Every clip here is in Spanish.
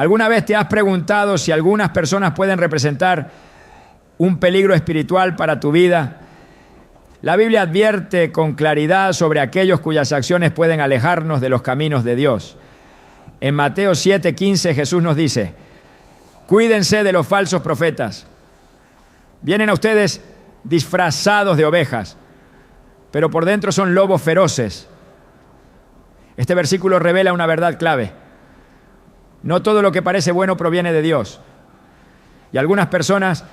¿Alguna vez te has preguntado si algunas personas pueden representar un peligro espiritual para tu vida? La Biblia advierte con claridad sobre aquellos cuyas acciones pueden alejarnos de los caminos de Dios. En Mateo 7:15 Jesús nos dice: cuídense de los falsos profetas. Vienen a ustedes disfrazados de ovejas, pero por dentro son lobos feroces. Este versículo revela una verdad clave. No todo lo que parece bueno proviene de Dios. Y algunas personas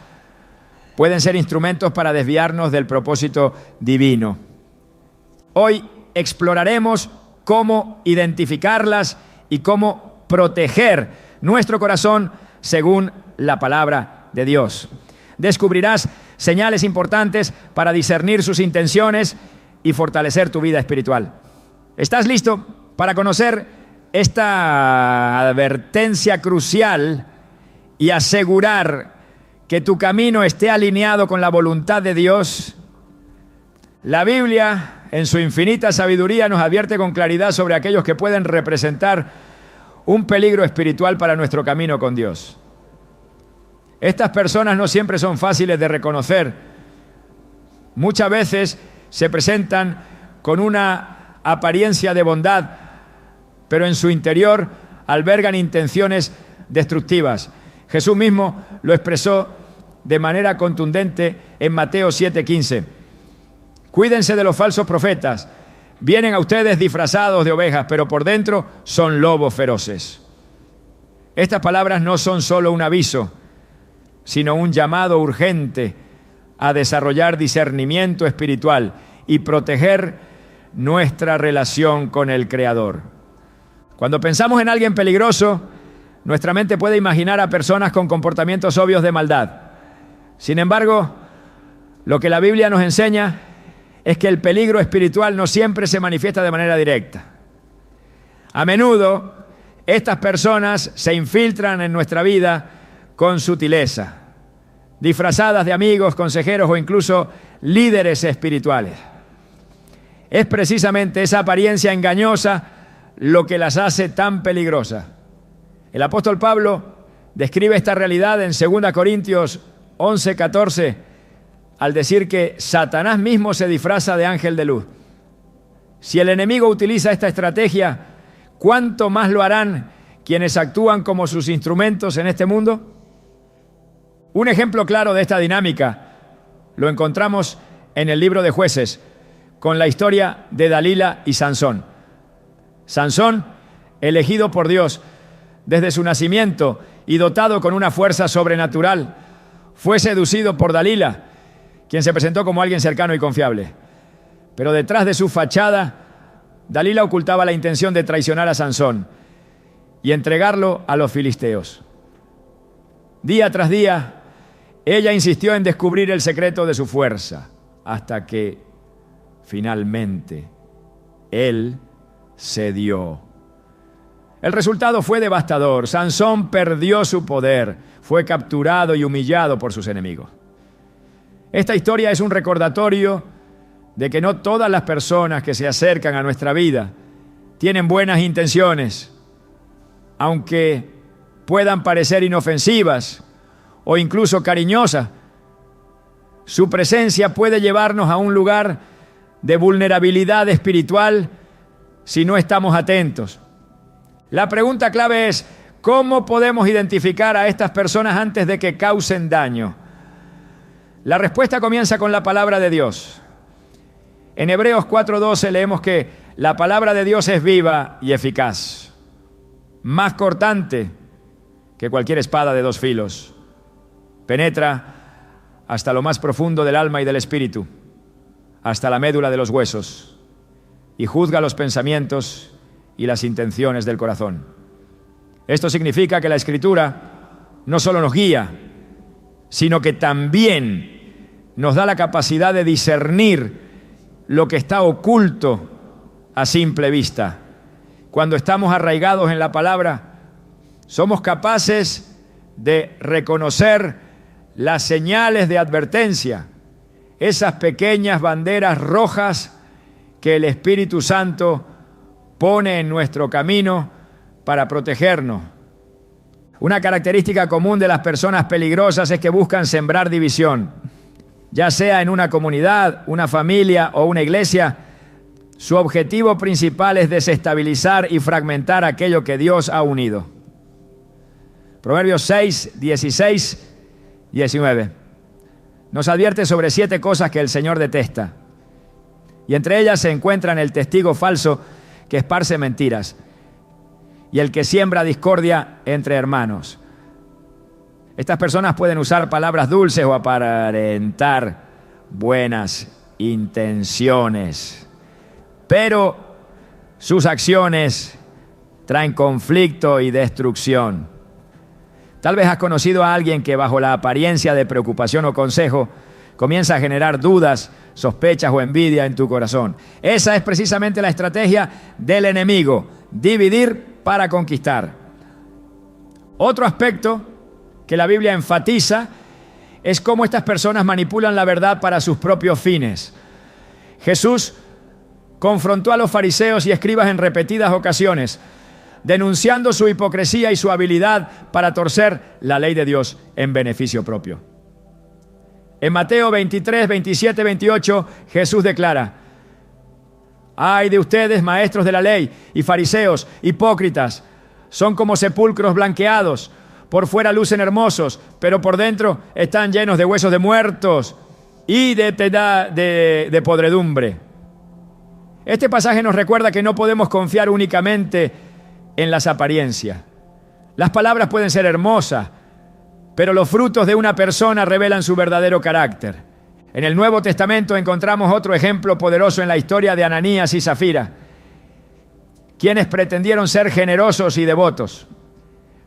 pueden ser instrumentos para desviarnos del propósito divino. Hoy exploraremos cómo identificarlas y cómo proteger nuestro corazón según la palabra de Dios. Descubrirás señales importantes para discernir sus intenciones y fortalecer tu vida espiritual. ¿Estás listo para conocer esta advertencia crucial y asegurar que tu camino esté alineado con la voluntad de Dios? La Biblia, en su infinita sabiduría, nos advierte con claridad sobre aquellos que pueden representar un peligro espiritual para nuestro camino con Dios. Estas personas no siempre son fáciles de reconocer. Muchas veces se presentan con una apariencia de bondad, pero en su interior albergan intenciones destructivas. Jesús mismo lo expresó de manera contundente en Mateo 7:15. Cuídense de los falsos profetas. Vienen a ustedes disfrazados de ovejas, pero por dentro son lobos feroces. Estas palabras no son solo un aviso, sino un llamado urgente a desarrollar discernimiento espiritual y proteger nuestra relación con el Creador. Cuando pensamos en alguien peligroso, nuestra mente puede imaginar a personas con comportamientos obvios de maldad. Sin embargo, lo que la Biblia nos enseña es que el peligro espiritual no siempre se manifiesta de manera directa. A menudo, estas personas se infiltran en nuestra vida con sutileza, disfrazadas de amigos, consejeros o incluso líderes espirituales. Es precisamente esa apariencia engañosa lo que las hace tan peligrosas. El apóstol Pablo describe esta realidad en 2 Corintios 11:14 al decir que Satanás mismo se disfraza de ángel de luz. Si el enemigo utiliza esta estrategia, ¿cuánto más lo harán quienes actúan como sus instrumentos en este mundo? Un ejemplo claro de esta dinámica lo encontramos en el libro de Jueces, con la historia de Dalila y Sansón. Sansón, elegido por Dios desde su nacimiento y dotado con una fuerza sobrenatural, fue seducido por Dalila, quien se presentó como alguien cercano y confiable. Pero detrás de su fachada, Dalila ocultaba la intención de traicionar a Sansón y entregarlo a los filisteos. Día tras día, ella insistió en descubrir el secreto de su fuerza, hasta que finalmente él cedió. El resultado fue devastador. Sansón perdió su poder, fue capturado y humillado por sus enemigos. Esta historia es un recordatorio de que no todas las personas que se acercan a nuestra vida tienen buenas intenciones, aunque puedan parecer inofensivas o incluso cariñosas. Su presencia puede llevarnos a un lugar de vulnerabilidad espiritual si no estamos atentos. La pregunta clave es: ¿cómo podemos identificar a estas personas antes de que causen daño? La respuesta comienza con la palabra de Dios. En Hebreos 4:12 leemos que la palabra de Dios es viva y eficaz, más cortante que cualquier espada de dos filos. Penetra hasta lo más profundo del alma y del espíritu, hasta la médula de los huesos, y juzga los pensamientos y las intenciones del corazón. Esto significa que la Escritura no solo nos guía, sino que también nos da la capacidad de discernir lo que está oculto a simple vista. Cuando estamos arraigados en la palabra, somos capaces de reconocer las señales de advertencia, esas pequeñas banderas rojas que el Espíritu Santo pone en nuestro camino para protegernos. Una característica común de las personas peligrosas es que buscan sembrar división, ya sea en una comunidad, una familia o una iglesia. Su objetivo principal es desestabilizar y fragmentar aquello que Dios ha unido. Proverbios 6, 16, 19. Nos advierte sobre 7 cosas que el Señor detesta. Y entre ellas se encuentran el testigo falso que esparce mentiras y el que siembra discordia entre hermanos. Estas personas pueden usar palabras dulces o aparentar buenas intenciones, pero sus acciones traen conflicto y destrucción. Tal vez has conocido a alguien que bajo la apariencia de preocupación o consejo comienza a generar dudas, sospechas o envidia en tu corazón. Esa es precisamente la estrategia del enemigo: dividir para conquistar. Otro aspecto que la Biblia enfatiza es cómo estas personas manipulan la verdad para sus propios fines. Jesús confrontó a los fariseos y escribas en repetidas ocasiones, denunciando su hipocresía y su habilidad para torcer la ley de Dios en beneficio propio. En Mateo 23, 27, 28, Jesús declara: ¡ay de ustedes, maestros de la ley y fariseos, hipócritas! Son como sepulcros blanqueados, por fuera lucen hermosos, pero por dentro están llenos de huesos de muertos y de podredumbre. Este pasaje nos recuerda que no podemos confiar únicamente en las apariencias. Las palabras pueden ser hermosas, pero los frutos de una persona revelan su verdadero carácter. En el Nuevo Testamento encontramos otro ejemplo poderoso en la historia de Ananías y Zafira, quienes pretendieron ser generosos y devotos,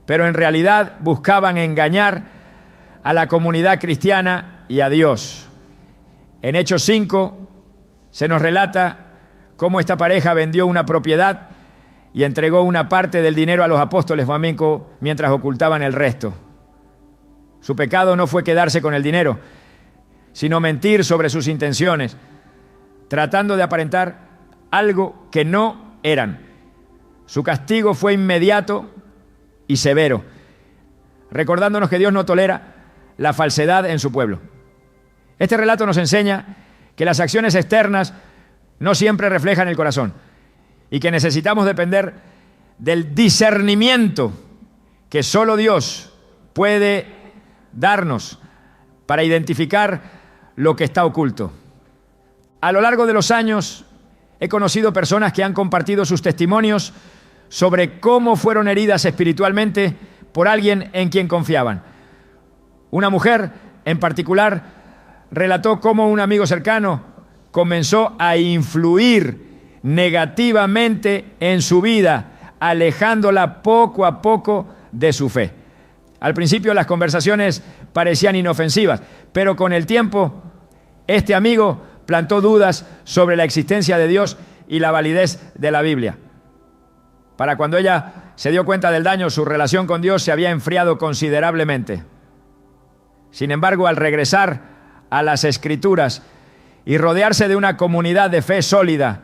pero en realidad buscaban engañar a la comunidad cristiana y a Dios. En Hechos 5 se nos relata cómo esta pareja vendió una propiedad y entregó una parte del dinero a los apóstoles flamencos mientras ocultaban el resto. Su pecado no fue quedarse con el dinero, sino mentir sobre sus intenciones, tratando de aparentar algo que no eran. Su castigo fue inmediato y severo, recordándonos que Dios no tolera la falsedad en su pueblo. Este relato nos enseña que las acciones externas no siempre reflejan el corazón y que necesitamos depender del discernimiento que solo Dios puede darnos para identificar lo que está oculto. A lo largo de los años he conocido personas que han compartido sus testimonios sobre cómo fueron heridas espiritualmente por alguien en quien confiaban. Una mujer en particular relató cómo un amigo cercano comenzó a influir negativamente en su vida, alejándola poco a poco de su fe. Al principio las conversaciones parecían inofensivas, pero con el tiempo este amigo plantó dudas sobre la existencia de Dios y la validez de la Biblia. Para cuando ella se dio cuenta del daño, su relación con Dios se había enfriado considerablemente. Sin embargo, al regresar a las Escrituras y rodearse de una comunidad de fe sólida,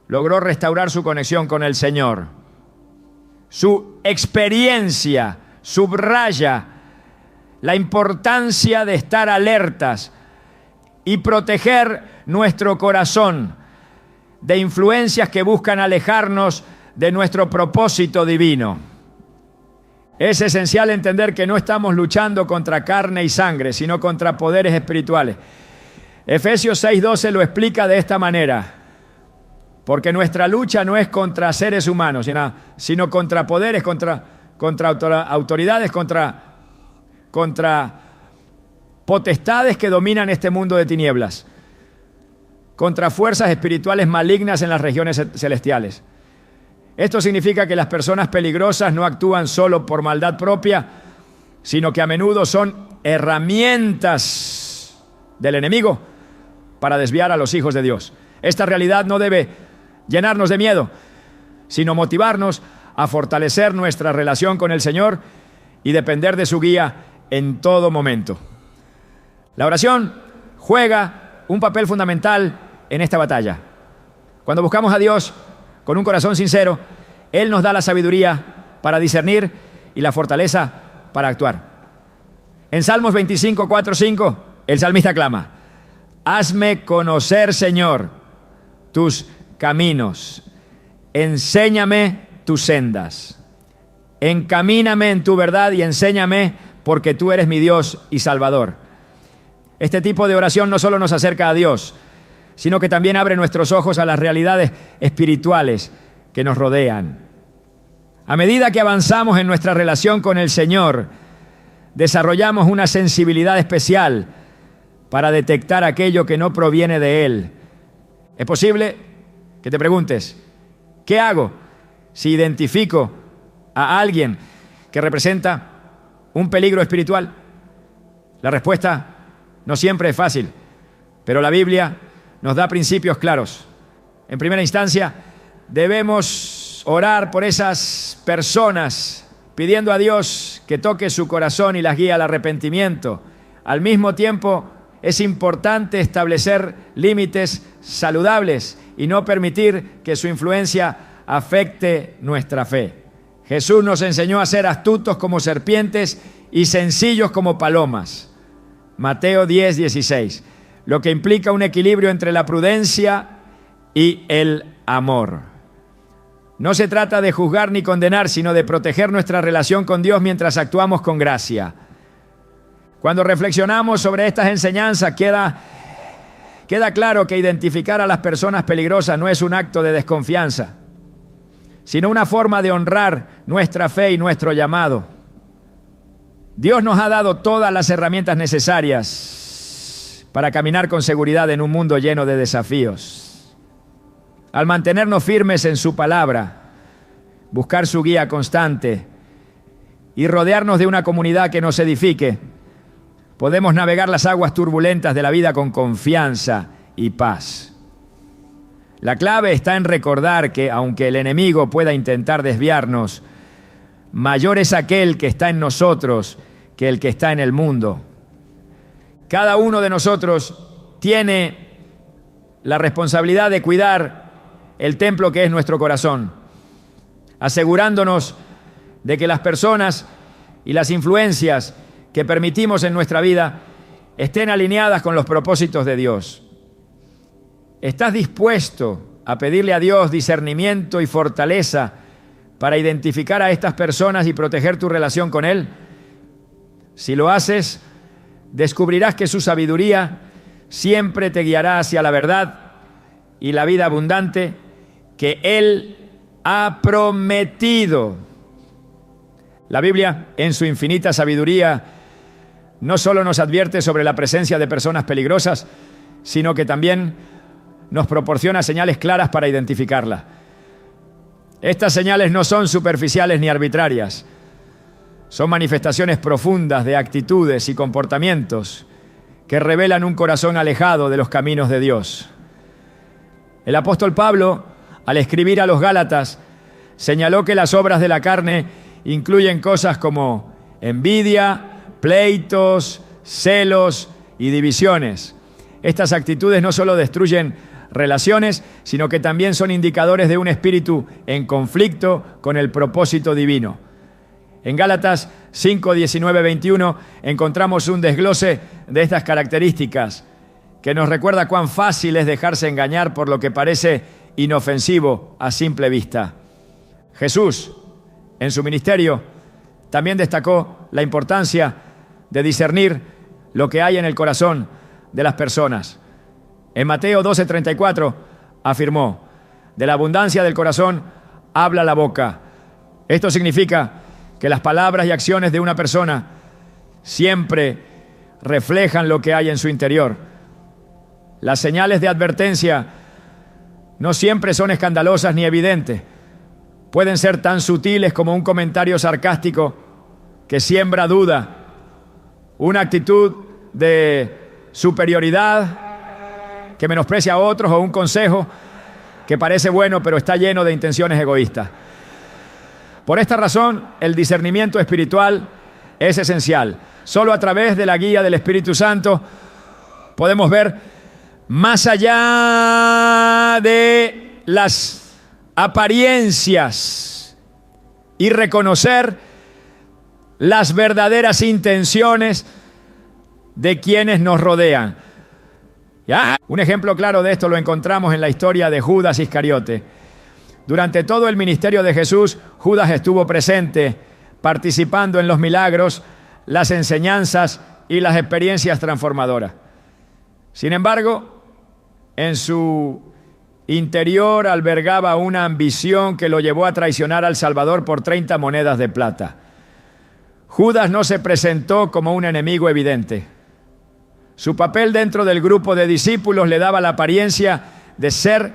logró restaurar su conexión con el Señor. Su experiencia subraya la importancia de estar alertas y proteger nuestro corazón de influencias que buscan alejarnos de nuestro propósito divino. Es esencial entender que no estamos luchando contra carne y sangre, sino contra poderes espirituales. Efesios 6:12 lo explica de esta manera: porque nuestra lucha no es contra seres humanos, sino contra poderes, contra autoridades, contra potestades que dominan este mundo de tinieblas, contra fuerzas espirituales malignas en las regiones celestiales. Esto significa que las personas peligrosas no actúan solo por maldad propia, sino que a menudo son herramientas del enemigo para desviar a los hijos de Dios. Esta realidad no debe llenarnos de miedo, sino motivarnos a fortalecer nuestra relación con el Señor y depender de su guía en todo momento. La oración juega un papel fundamental en esta batalla. Cuando buscamos a Dios con un corazón sincero, Él nos da la sabiduría para discernir y la fortaleza para actuar. En Salmos 25, 4, 5, el salmista clama: hazme conocer, Señor, tus caminos, enséñame tus sendas, encamíname en tu verdad y enséñame, porque tú eres mi Dios y Salvador. Este tipo de oración no solo nos acerca a Dios, sino que también abre nuestros ojos a las realidades espirituales que nos rodean. A medida que avanzamos en nuestra relación con el Señor, desarrollamos una sensibilidad especial para detectar aquello que no proviene de Él. Es posible que te preguntes: ¿qué hago si identifico a alguien que representa un peligro espiritual? La respuesta no siempre es fácil, pero la Biblia nos da principios claros. En primera instancia, debemos orar por esas personas, pidiendo a Dios que toque su corazón y las guíe al arrepentimiento. Al mismo tiempo, es importante establecer límites saludables y no permitir que su influencia afecte nuestra fe. Jesús nos enseñó a ser astutos como serpientes y sencillos como palomas. Mateo 10, 16. Lo que implica un equilibrio entre la prudencia y el amor. No se trata de juzgar ni condenar, sino de proteger nuestra relación con Dios mientras actuamos con gracia. Cuando reflexionamos sobre estas enseñanzas, queda claro que identificar a las personas peligrosas no es un acto de desconfianza, sino una forma de honrar nuestra fe y nuestro llamado. Dios nos ha dado todas las herramientas necesarias para caminar con seguridad en un mundo lleno de desafíos. Al mantenernos firmes en su palabra, buscar su guía constante y rodearnos de una comunidad que nos edifique, podemos navegar las aguas turbulentas de la vida con confianza y paz. La clave está en recordar que, aunque el enemigo pueda intentar desviarnos, mayor es aquel que está en nosotros que el que está en el mundo. Cada uno de nosotros tiene la responsabilidad de cuidar el templo que es nuestro corazón, asegurándonos de que las personas y las influencias que permitimos en nuestra vida estén alineadas con los propósitos de Dios. ¿Estás dispuesto a pedirle a Dios discernimiento y fortaleza para identificar a estas personas y proteger tu relación con Él? Si lo haces, descubrirás que su sabiduría siempre te guiará hacia la verdad y la vida abundante que Él ha prometido. La Biblia, en su infinita sabiduría, no solo nos advierte sobre la presencia de personas peligrosas, sino que también nos proporciona señales claras para identificarla. Estas señales no son superficiales ni arbitrarias. Son manifestaciones profundas de actitudes y comportamientos que revelan un corazón alejado de los caminos de Dios. El apóstol Pablo, al escribir a los Gálatas, señaló que las obras de la carne incluyen cosas como envidia, pleitos, celos y divisiones. Estas actitudes no solo destruyen relaciones, sino que también son indicadores de un espíritu en conflicto con el propósito divino. En Gálatas 5, 19, 21 encontramos un desglose de estas características que nos recuerda cuán fácil es dejarse engañar por lo que parece inofensivo a simple vista. Jesús, en su ministerio, también destacó la importancia de discernir lo que hay en el corazón de las personas. En Mateo 12:34 afirmó: de la abundancia del corazón habla la boca. Esto significa que las palabras y acciones de una persona siempre reflejan lo que hay en su interior. Las señales de advertencia no siempre son escandalosas ni evidentes. Pueden ser tan sutiles como un comentario sarcástico que siembra duda, una actitud de superioridad que menosprecia a otros o un consejo que parece bueno pero está lleno de intenciones egoístas. Por esta razón, el discernimiento espiritual es esencial. Solo a través de la guía del Espíritu Santo podemos ver más allá de las apariencias y reconocer las verdaderas intenciones de quienes nos rodean. ¿Ya? Un ejemplo claro de esto lo encontramos en la historia de Judas Iscariote. Durante todo el ministerio de Jesús, Judas estuvo presente, participando en los milagros, las enseñanzas y las experiencias transformadoras. Sin embargo, en su interior albergaba una ambición que lo llevó a traicionar al Salvador por 30 monedas de plata. Judas no se presentó como un enemigo evidente. Su papel dentro del grupo de discípulos le daba la apariencia de ser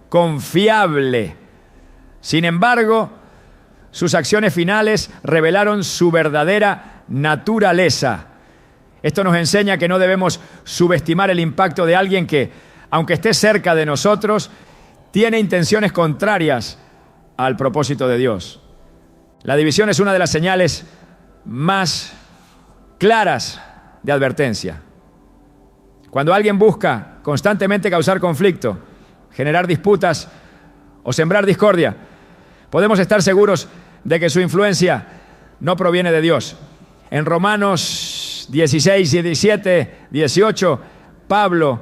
confiable. Sin embargo, sus acciones finales revelaron su verdadera naturaleza. Esto nos enseña que no debemos subestimar el impacto de alguien que, aunque esté cerca de nosotros, tiene intenciones contrarias al propósito de Dios. La división es una de las señales más claras de advertencia. Cuando alguien busca constantemente causar conflicto, generar disputas o sembrar discordia, podemos estar seguros de que su influencia no proviene de Dios. En Romanos 16, 17, 18, Pablo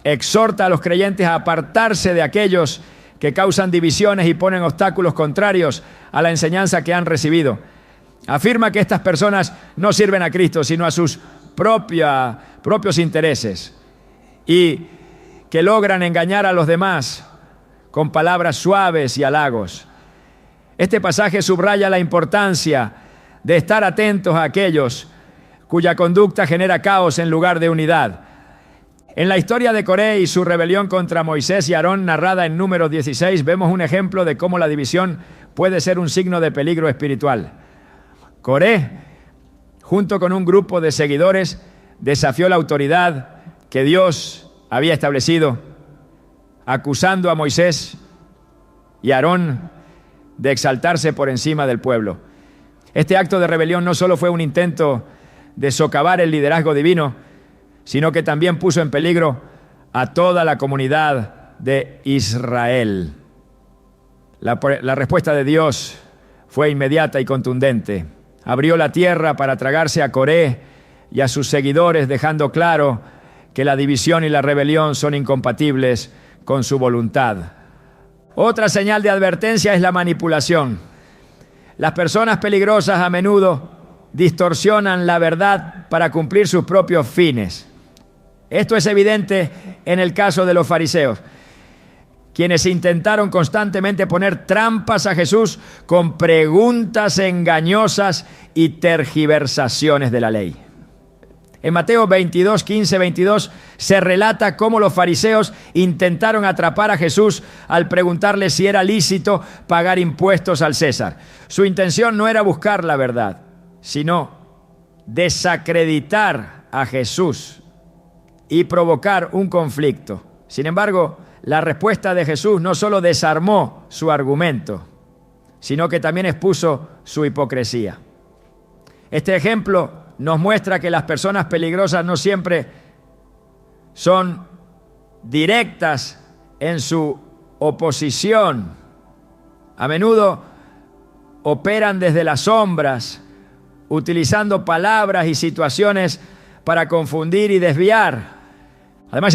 exhorta a los creyentes a apartarse de aquellos que causan divisiones y ponen obstáculos contrarios a la enseñanza que han recibido. Afirma que estas personas no sirven a Cristo, sino a sus propios intereses, y que logran engañar a los demás con palabras suaves y halagos. Este pasaje subraya la importancia de estar atentos a aquellos cuya conducta genera caos en lugar de unidad. En la historia de Coré y su rebelión contra Moisés y Aarón, narrada en Números 16, vemos un ejemplo de cómo la división puede ser un signo de peligro espiritual. Coré, junto con un grupo de seguidores, desafió la autoridad que Dios había establecido, acusando a Moisés y a Aarón de exaltarse por encima del pueblo. Este acto de rebelión no solo fue un intento de socavar el liderazgo divino, sino que también puso en peligro a toda la comunidad de Israel. La respuesta de Dios fue inmediata y contundente. Abrió la tierra para tragarse a Coré y a sus seguidores, dejando claro que la división y la rebelión son incompatibles con su voluntad. Otra señal de advertencia es la manipulación. Las personas peligrosas a menudo distorsionan la verdad para cumplir sus propios fines. Esto es evidente en el caso de los fariseos, quienes intentaron constantemente poner trampas a Jesús con preguntas engañosas y tergiversaciones de la ley. En Mateo 22, 15, 22 se relata cómo los fariseos intentaron atrapar a Jesús al preguntarle si era lícito pagar impuestos al César. Su intención no era buscar la verdad, sino desacreditar a Jesús y provocar un conflicto. Sin embargo, la respuesta de Jesús no solo desarmó su argumento, sino que también expuso su hipocresía. Este ejemplo nos muestra que las personas peligrosas no siempre son directas en su oposición. A menudo operan desde las sombras, utilizando palabras y situaciones para confundir y desviar. Además,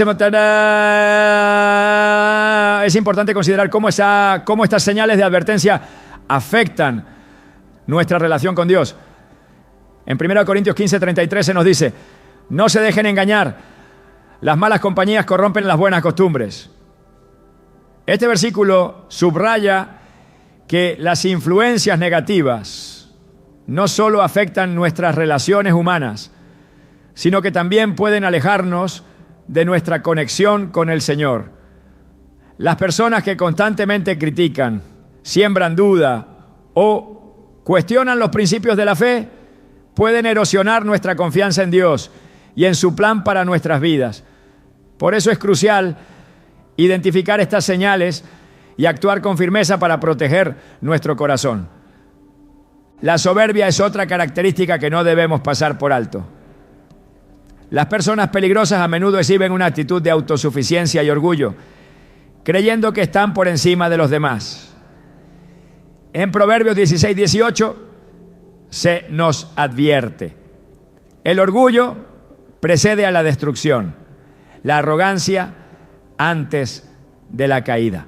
es importante considerar cómo estas señales de advertencia afectan nuestra relación con Dios. En 1 Corintios 15, 33 se nos dice: no se dejen engañar, las malas compañías corrompen las buenas costumbres. Este versículo subraya que las influencias negativas no solo afectan nuestras relaciones humanas, sino que también pueden alejarnos de nuestra conexión con el Señor. Las personas que constantemente critican, siembran duda o cuestionan los principios de la fe pueden erosionar nuestra confianza en Dios y en su plan para nuestras vidas. Por eso es crucial identificar estas señales y actuar con firmeza para proteger nuestro corazón. La soberbia es otra característica que no debemos pasar por alto. Las personas peligrosas a menudo exhiben una actitud de autosuficiencia y orgullo, creyendo que están por encima de los demás. En Proverbios 16, 18 se nos advierte. El orgullo precede a la destrucción, la arrogancia antes de la caída.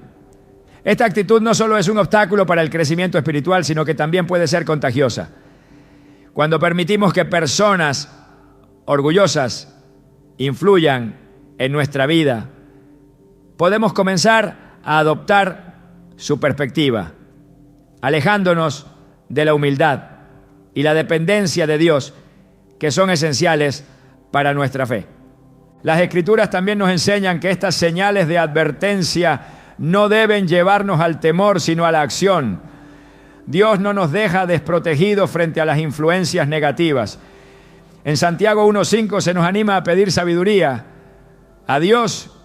Esta actitud no solo es un obstáculo para el crecimiento espiritual, sino que también puede ser contagiosa. Cuando permitimos que personas orgullosas influyan en nuestra vida, podemos comenzar a adoptar su perspectiva, alejándonos de la humildad y la dependencia de Dios, que son esenciales para nuestra fe. Las Escrituras también nos enseñan que estas señales de advertencia no deben llevarnos al temor, sino a la acción. Dios no nos deja desprotegidos frente a las influencias negativas. En Santiago 1:5 se nos anima a pedir sabiduría a Dios,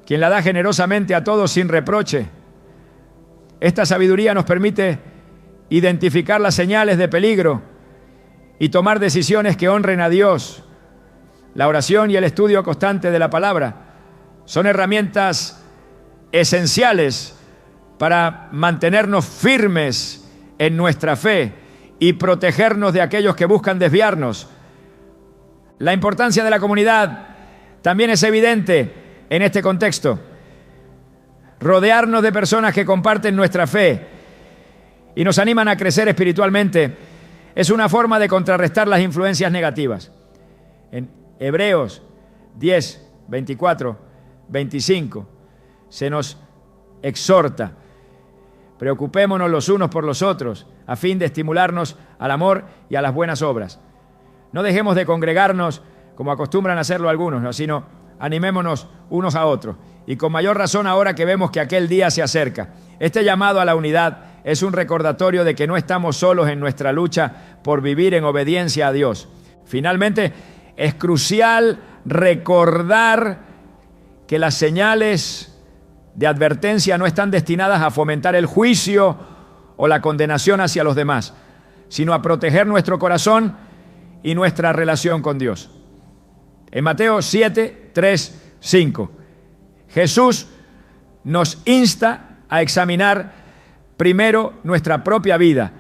quien la da generosamente a todos sin reproche. Esta sabiduría nos permite identificar las señales de peligro y tomar decisiones que honren a Dios. La oración y el estudio constante de la palabra son herramientas esenciales para mantenernos firmes en nuestra fe y protegernos de aquellos que buscan desviarnos. La importancia de la comunidad también es evidente en este contexto. Rodearnos de personas que comparten nuestra fe y nos animan a crecer espiritualmente es una forma de contrarrestar las influencias negativas. En Hebreos 10, 24, 25 se nos exhorta: preocupémonos los unos por los otros a fin de estimularnos al amor y a las buenas obras. No dejemos de congregarnos como acostumbran a hacerlo algunos, ¿no? Sino animémonos unos a otros, y con mayor razón ahora que vemos que aquel día se acerca. Este llamado a la unidad es un recordatorio de que no estamos solos en nuestra lucha por vivir en obediencia a Dios. Finalmente, es crucial recordar que las señales de advertencia no están destinadas a fomentar el juicio o la condenación hacia los demás, sino a proteger nuestro corazón y nuestra relación con Dios. En Mateo 7, 3, 5, Jesús nos insta a examinar primero nuestra propia vida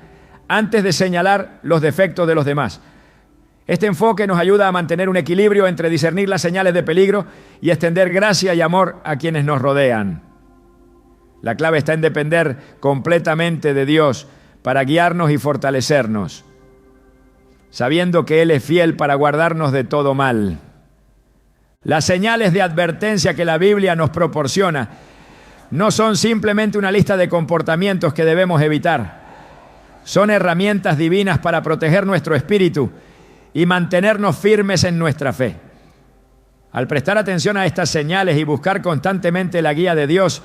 antes de señalar los defectos de los demás. Este enfoque nos ayuda a mantener un equilibrio entre discernir las señales de peligro y extender gracia y amor a quienes nos rodean. La clave está en depender completamente de Dios para guiarnos y fortalecernos, sabiendo que Él es fiel para guardarnos de todo mal. Las señales de advertencia que la Biblia nos proporciona no son simplemente una lista de comportamientos que debemos evitar. Son herramientas divinas para proteger nuestro espíritu y mantenernos firmes en nuestra fe. Al prestar atención a estas señales y buscar constantemente la guía de Dios,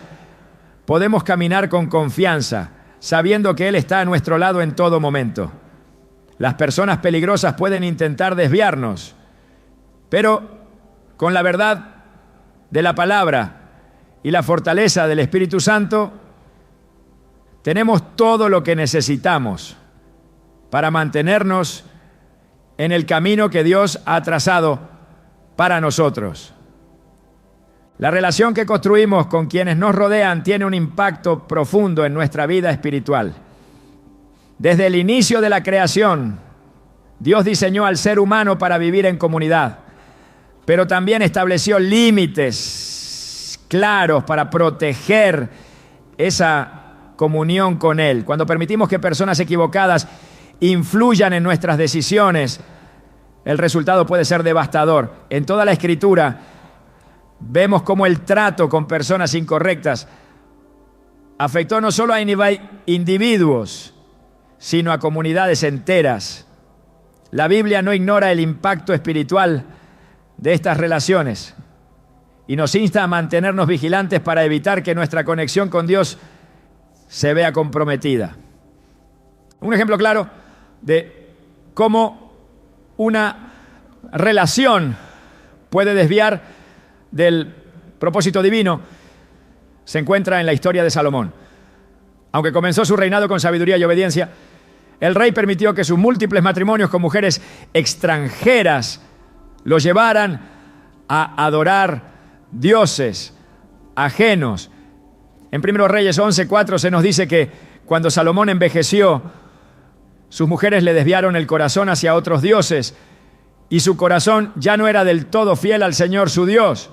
podemos caminar con confianza, sabiendo que Él está a nuestro lado en todo momento. Las personas peligrosas pueden intentar desviarnos, pero con la verdad de la palabra y la fortaleza del Espíritu Santo, tenemos todo lo que necesitamos para mantenernos en el camino que Dios ha trazado para nosotros. La relación que construimos con quienes nos rodean tiene un impacto profundo en nuestra vida espiritual. Desde el inicio de la creación, Dios diseñó al ser humano para vivir en comunidad, pero también estableció límites claros para proteger esa comunión con Él. Cuando permitimos que personas equivocadas influyan en nuestras decisiones, el resultado puede ser devastador. En toda la Escritura vemos cómo el trato con personas incorrectas afectó no solo a individuos, sino a comunidades enteras. La Biblia no ignora el impacto espiritual de estas relaciones y nos insta a mantenernos vigilantes para evitar que nuestra conexión con Dios se vea comprometida. Un ejemplo claro de cómo una relación puede desviar del propósito divino se encuentra en la historia de Salomón. Aunque comenzó su reinado con sabiduría y obediencia, el rey permitió que sus múltiples matrimonios con mujeres extranjeras los llevaran a adorar dioses ajenos. En 1 Reyes 11:4 se nos dice que cuando Salomón envejeció, sus mujeres le desviaron el corazón hacia otros dioses y su corazón ya no era del todo fiel al Señor su Dios,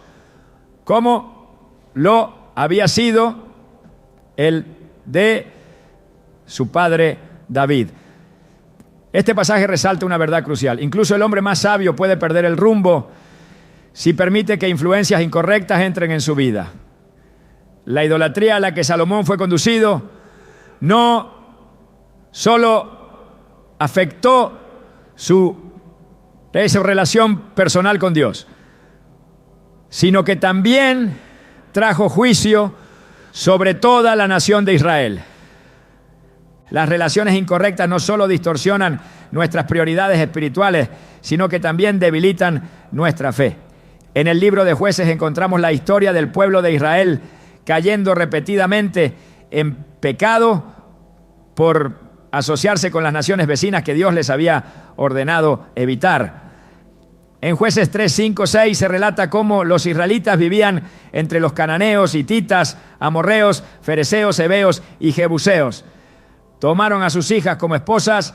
como lo había sido el de su padre David. Este pasaje resalta una verdad crucial. Incluso el hombre más sabio puede perder el rumbo si permite que influencias incorrectas entren en su vida. La idolatría a la que Salomón fue conducido no solo afectó su relación personal con Dios, sino que también trajo juicio sobre toda la nación de Israel. Las relaciones incorrectas no solo distorsionan nuestras prioridades espirituales, sino que también debilitan nuestra fe. En el libro de Jueces encontramos la historia del pueblo de Israel cayendo repetidamente en pecado por asociarse con las naciones vecinas que Dios les había ordenado evitar. En Jueces 3, 5, 6 se relata cómo los israelitas vivían entre los cananeos, hititas, amorreos, fereceos, heveos y jebuseos. Tomaron a sus hijas como esposas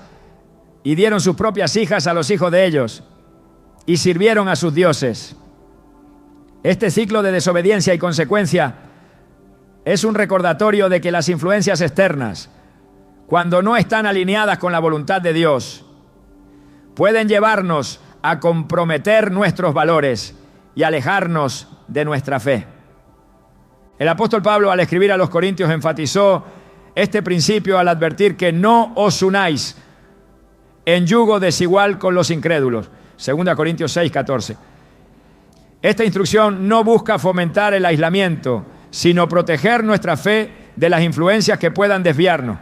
y dieron sus propias hijas a los hijos de ellos y sirvieron a sus dioses. Este ciclo de desobediencia y consecuencia es un recordatorio de que las influencias externas, cuando no están alineadas con la voluntad de Dios, pueden llevarnos a comprometer nuestros valores y alejarnos de nuestra fe. El apóstol Pablo, al escribir a los Corintios, enfatizó este principio al advertir que no os unáis en yugo desigual con los incrédulos. 2 Corintios 6, 14. Esta instrucción no busca fomentar el aislamiento, sino proteger nuestra fe de las influencias que puedan desviarnos.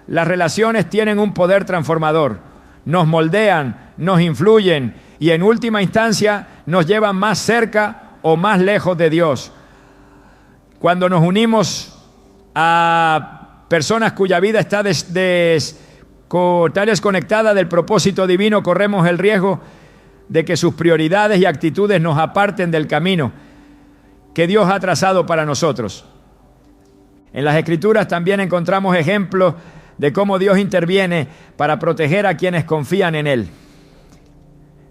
Las relaciones tienen un poder transformador, nos moldean, nos influyen y en última instancia nos llevan más cerca o más lejos de Dios. Cuando nos unimos a personas cuya vida está desconectada del propósito divino, corremos el riesgo de que sus prioridades y actitudes nos aparten del camino que Dios ha trazado para nosotros. En las Escrituras también encontramos ejemplos de cómo Dios interviene para proteger a quienes confían en Él.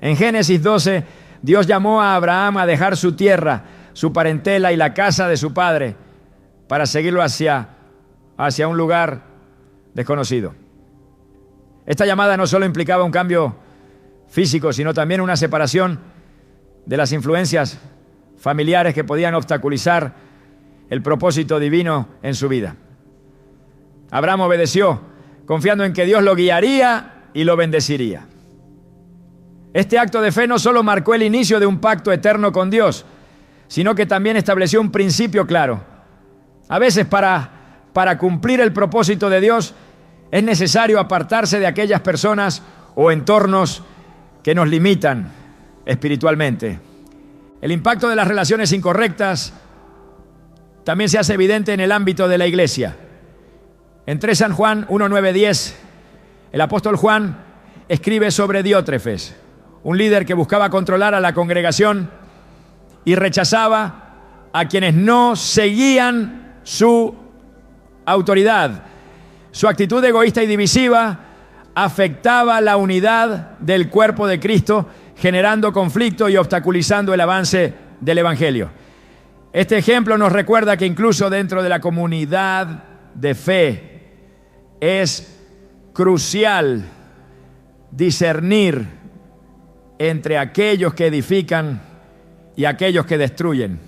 En Génesis 12, Dios llamó a Abraham a dejar su tierra, su parentela y la casa de su padre para seguirlo hacia un lugar desconocido. Esta llamada no solo implicaba un cambio físico, sino también una separación de las influencias familiares que podían obstaculizar el propósito divino en su vida. Abraham obedeció, confiando en que Dios lo guiaría y lo bendeciría. Este acto de fe no solo marcó el inicio de un pacto eterno con Dios, sino que también estableció un principio claro. A veces para cumplir el propósito de Dios es necesario apartarse de aquellas personas o entornos que nos limitan espiritualmente. El impacto de las relaciones incorrectas también se hace evidente en el ámbito de la iglesia. En 3 San Juan 1, 9, 10, el apóstol Juan escribe sobre Diótrefes, un líder que buscaba controlar a la congregación y rechazaba a quienes no seguían su autoridad. Su actitud egoísta y divisiva afectaba la unidad del cuerpo de Cristo, generando conflicto y obstaculizando el avance del Evangelio. Este ejemplo nos recuerda que incluso dentro de la comunidad de fe es crucial discernir entre aquellos que edifican y aquellos que destruyen.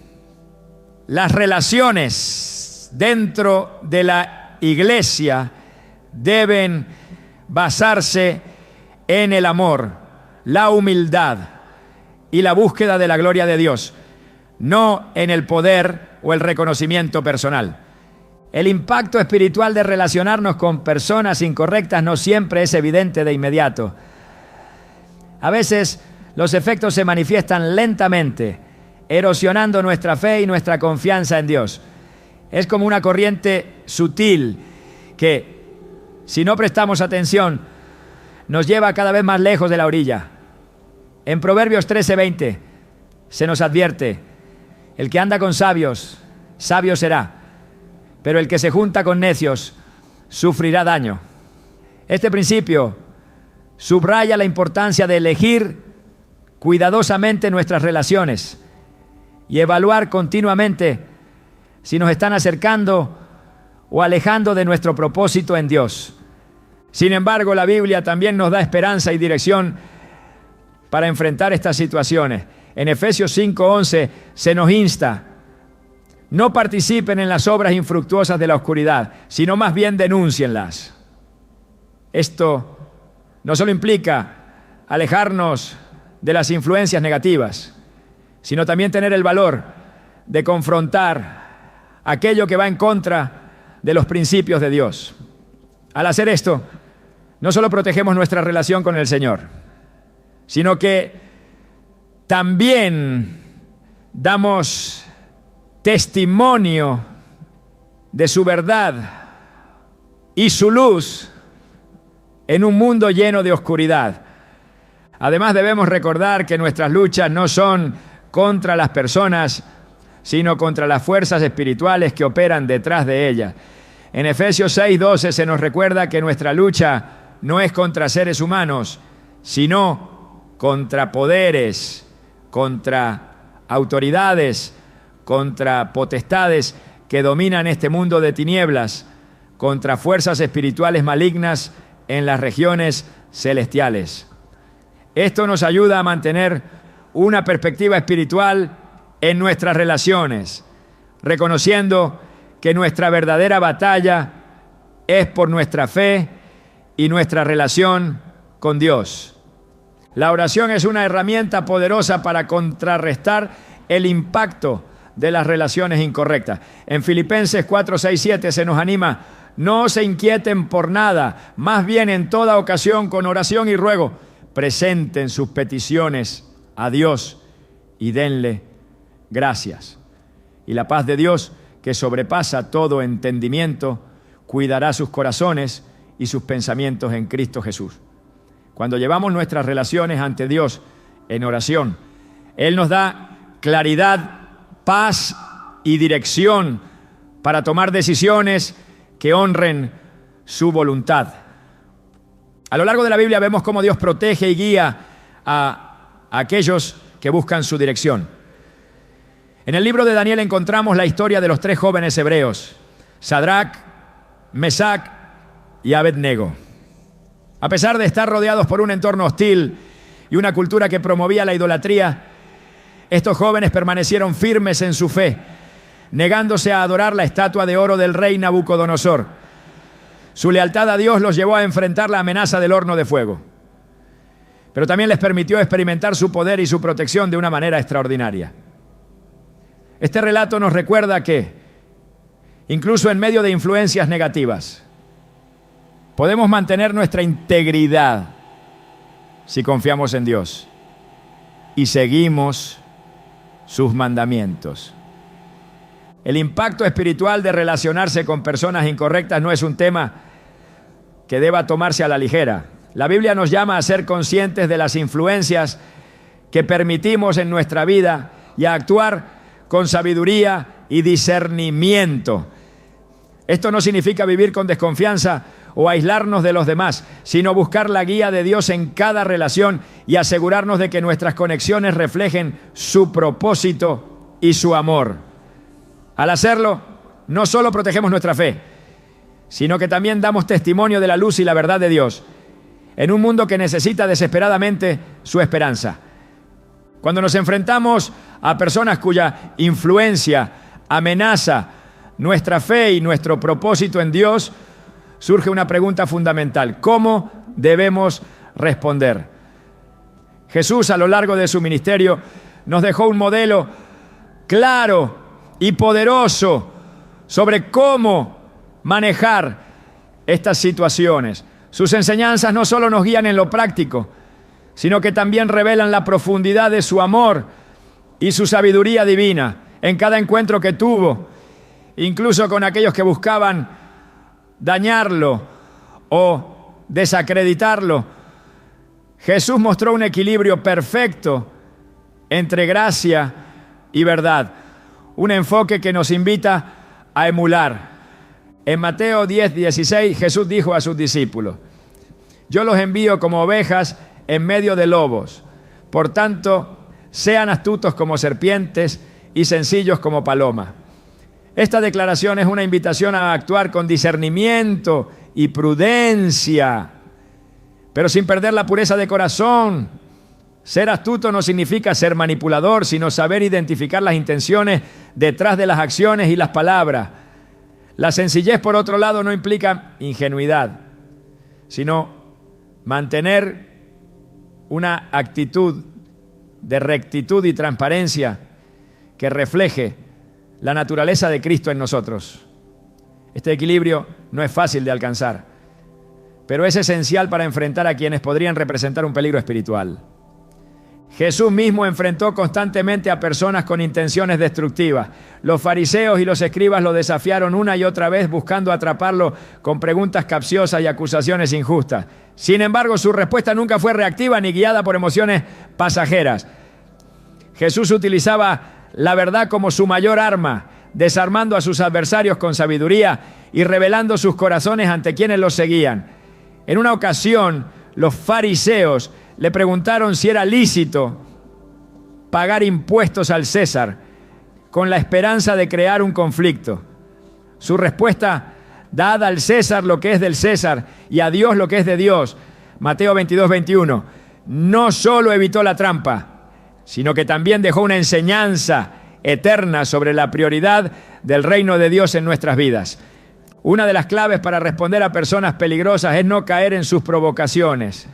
Las relaciones dentro de la iglesia deben basarse en el amor, la humildad y la búsqueda de la gloria de Dios, no en el poder o el reconocimiento personal. El impacto espiritual de relacionarnos con personas incorrectas no siempre es evidente de inmediato. A veces los efectos se manifiestan lentamente, erosionando nuestra fe y nuestra confianza en Dios. Es como una corriente sutil que, si no prestamos atención, nos lleva cada vez más lejos de la orilla. En Proverbios 13:20 se nos advierte: el que anda con sabios, sabio será, pero el que se junta con necios sufrirá daño. Este principio subraya la importancia de elegir cuidadosamente nuestras relaciones y evaluar continuamente si nos están acercando o alejando de nuestro propósito en Dios. Sin embargo, la Biblia también nos da esperanza y dirección para enfrentar estas situaciones. En Efesios 5:11 se nos insta: no participen en las obras infructuosas de la oscuridad, sino más bien denúncienlas. Esto no solo implica alejarnos de las influencias negativas, sino también tener el valor de confrontar aquello que va en contra de los principios de Dios. Al hacer esto, no solo protegemos nuestra relación con el Señor, sino que también damos testimonio de su verdad y su luz en un mundo lleno de oscuridad. Además, debemos recordar que nuestras luchas no son contra las personas, sino contra las fuerzas espirituales que operan detrás de ellas. En Efesios 6:12 se nos recuerda que nuestra lucha no es contra seres humanos, sino contra poderes, contra autoridades, contra potestades que dominan este mundo de tinieblas, contra fuerzas espirituales malignas en las regiones celestiales. Esto nos ayuda a mantener una perspectiva espiritual en nuestras relaciones, reconociendo que nuestra verdadera batalla es por nuestra fe y nuestra relación con Dios. La oración es una herramienta poderosa para contrarrestar el impacto de las relaciones incorrectas. En Filipenses 4:6-7 se nos anima: no se inquieten por nada, más bien en toda ocasión con oración y ruego presenten sus peticiones a Dios y denle gracias. Y la paz de Dios, que sobrepasa todo entendimiento, cuidará sus corazones y sus pensamientos en Cristo Jesús. Cuando llevamos nuestras relaciones ante Dios en oración, Él nos da claridad, paz y dirección para tomar decisiones que honren su voluntad. A lo largo de la Biblia vemos cómo Dios protege y guía a aquellos que buscan su dirección. En el libro de Daniel encontramos la historia de los 3 jóvenes hebreos, Sadrac, Mesac y Abednego. A pesar de estar rodeados por un entorno hostil y una cultura que promovía la idolatría, estos jóvenes permanecieron firmes en su fe, negándose a adorar la estatua de oro del rey Nabucodonosor. Su lealtad a Dios los llevó a enfrentar la amenaza del horno de fuego, pero también les permitió experimentar su poder y su protección de una manera extraordinaria. Este relato nos recuerda que, incluso en medio de influencias negativas, podemos mantener nuestra integridad si confiamos en Dios y seguimos sus mandamientos. El impacto espiritual de relacionarse con personas incorrectas no es un tema que deba tomarse a la ligera. La Biblia nos llama a ser conscientes de las influencias que permitimos en nuestra vida y a actuar con sabiduría y discernimiento. Esto no significa vivir con desconfianza o aislarnos de los demás, sino buscar la guía de Dios en cada relación y asegurarnos de que nuestras conexiones reflejen su propósito y su amor. Al hacerlo, no solo protegemos nuestra fe, sino que también damos testimonio de la luz y la verdad de Dios en un mundo que necesita desesperadamente su esperanza. Cuando nos enfrentamos a personas cuya influencia amenaza nuestra fe y nuestro propósito en Dios, surge una pregunta fundamental: ¿cómo debemos responder? Jesús, a lo largo de su ministerio, nos dejó un modelo claro y poderoso sobre cómo manejar estas situaciones. Sus enseñanzas no solo nos guían en lo práctico, sino que también revelan la profundidad de su amor y su sabiduría divina en cada encuentro que tuvo, incluso con aquellos que buscaban dañarlo o desacreditarlo. Jesús mostró un equilibrio perfecto entre gracia y verdad, un enfoque que nos invita a emular. En Mateo 10:16, Jesús dijo a sus discípulos: Yo los envío como ovejas en medio de lobos. Por tanto, sean astutos como serpientes y sencillos como palomas. Esta declaración es una invitación a actuar con discernimiento y prudencia, pero sin perder la pureza de corazón. Ser astuto no significa ser manipulador, sino saber identificar las intenciones detrás de las acciones y las palabras. La sencillez, por otro lado, no implica ingenuidad, sino mantener una actitud de rectitud y transparencia que refleje la naturaleza de Cristo en nosotros. Este equilibrio no es fácil de alcanzar, pero es esencial para enfrentar a quienes podrían representar un peligro espiritual. Jesús mismo enfrentó constantemente a personas con intenciones destructivas. Los fariseos y los escribas lo desafiaron una y otra vez buscando atraparlo con preguntas capciosas y acusaciones injustas. Sin embargo, su respuesta nunca fue reactiva ni guiada por emociones pasajeras. Jesús utilizaba la verdad como su mayor arma, desarmando a sus adversarios con sabiduría y revelando sus corazones ante quienes los seguían. En una ocasión, los fariseos le preguntaron si era lícito pagar impuestos al César con la esperanza de crear un conflicto. Su respuesta: dad al César lo que es del César y a Dios lo que es de Dios. Mateo 22:21. No solo evitó la trampa, sino que también dejó una enseñanza eterna sobre la prioridad del reino de Dios en nuestras vidas. Una de las claves para responder a personas peligrosas es no caer en sus provocaciones.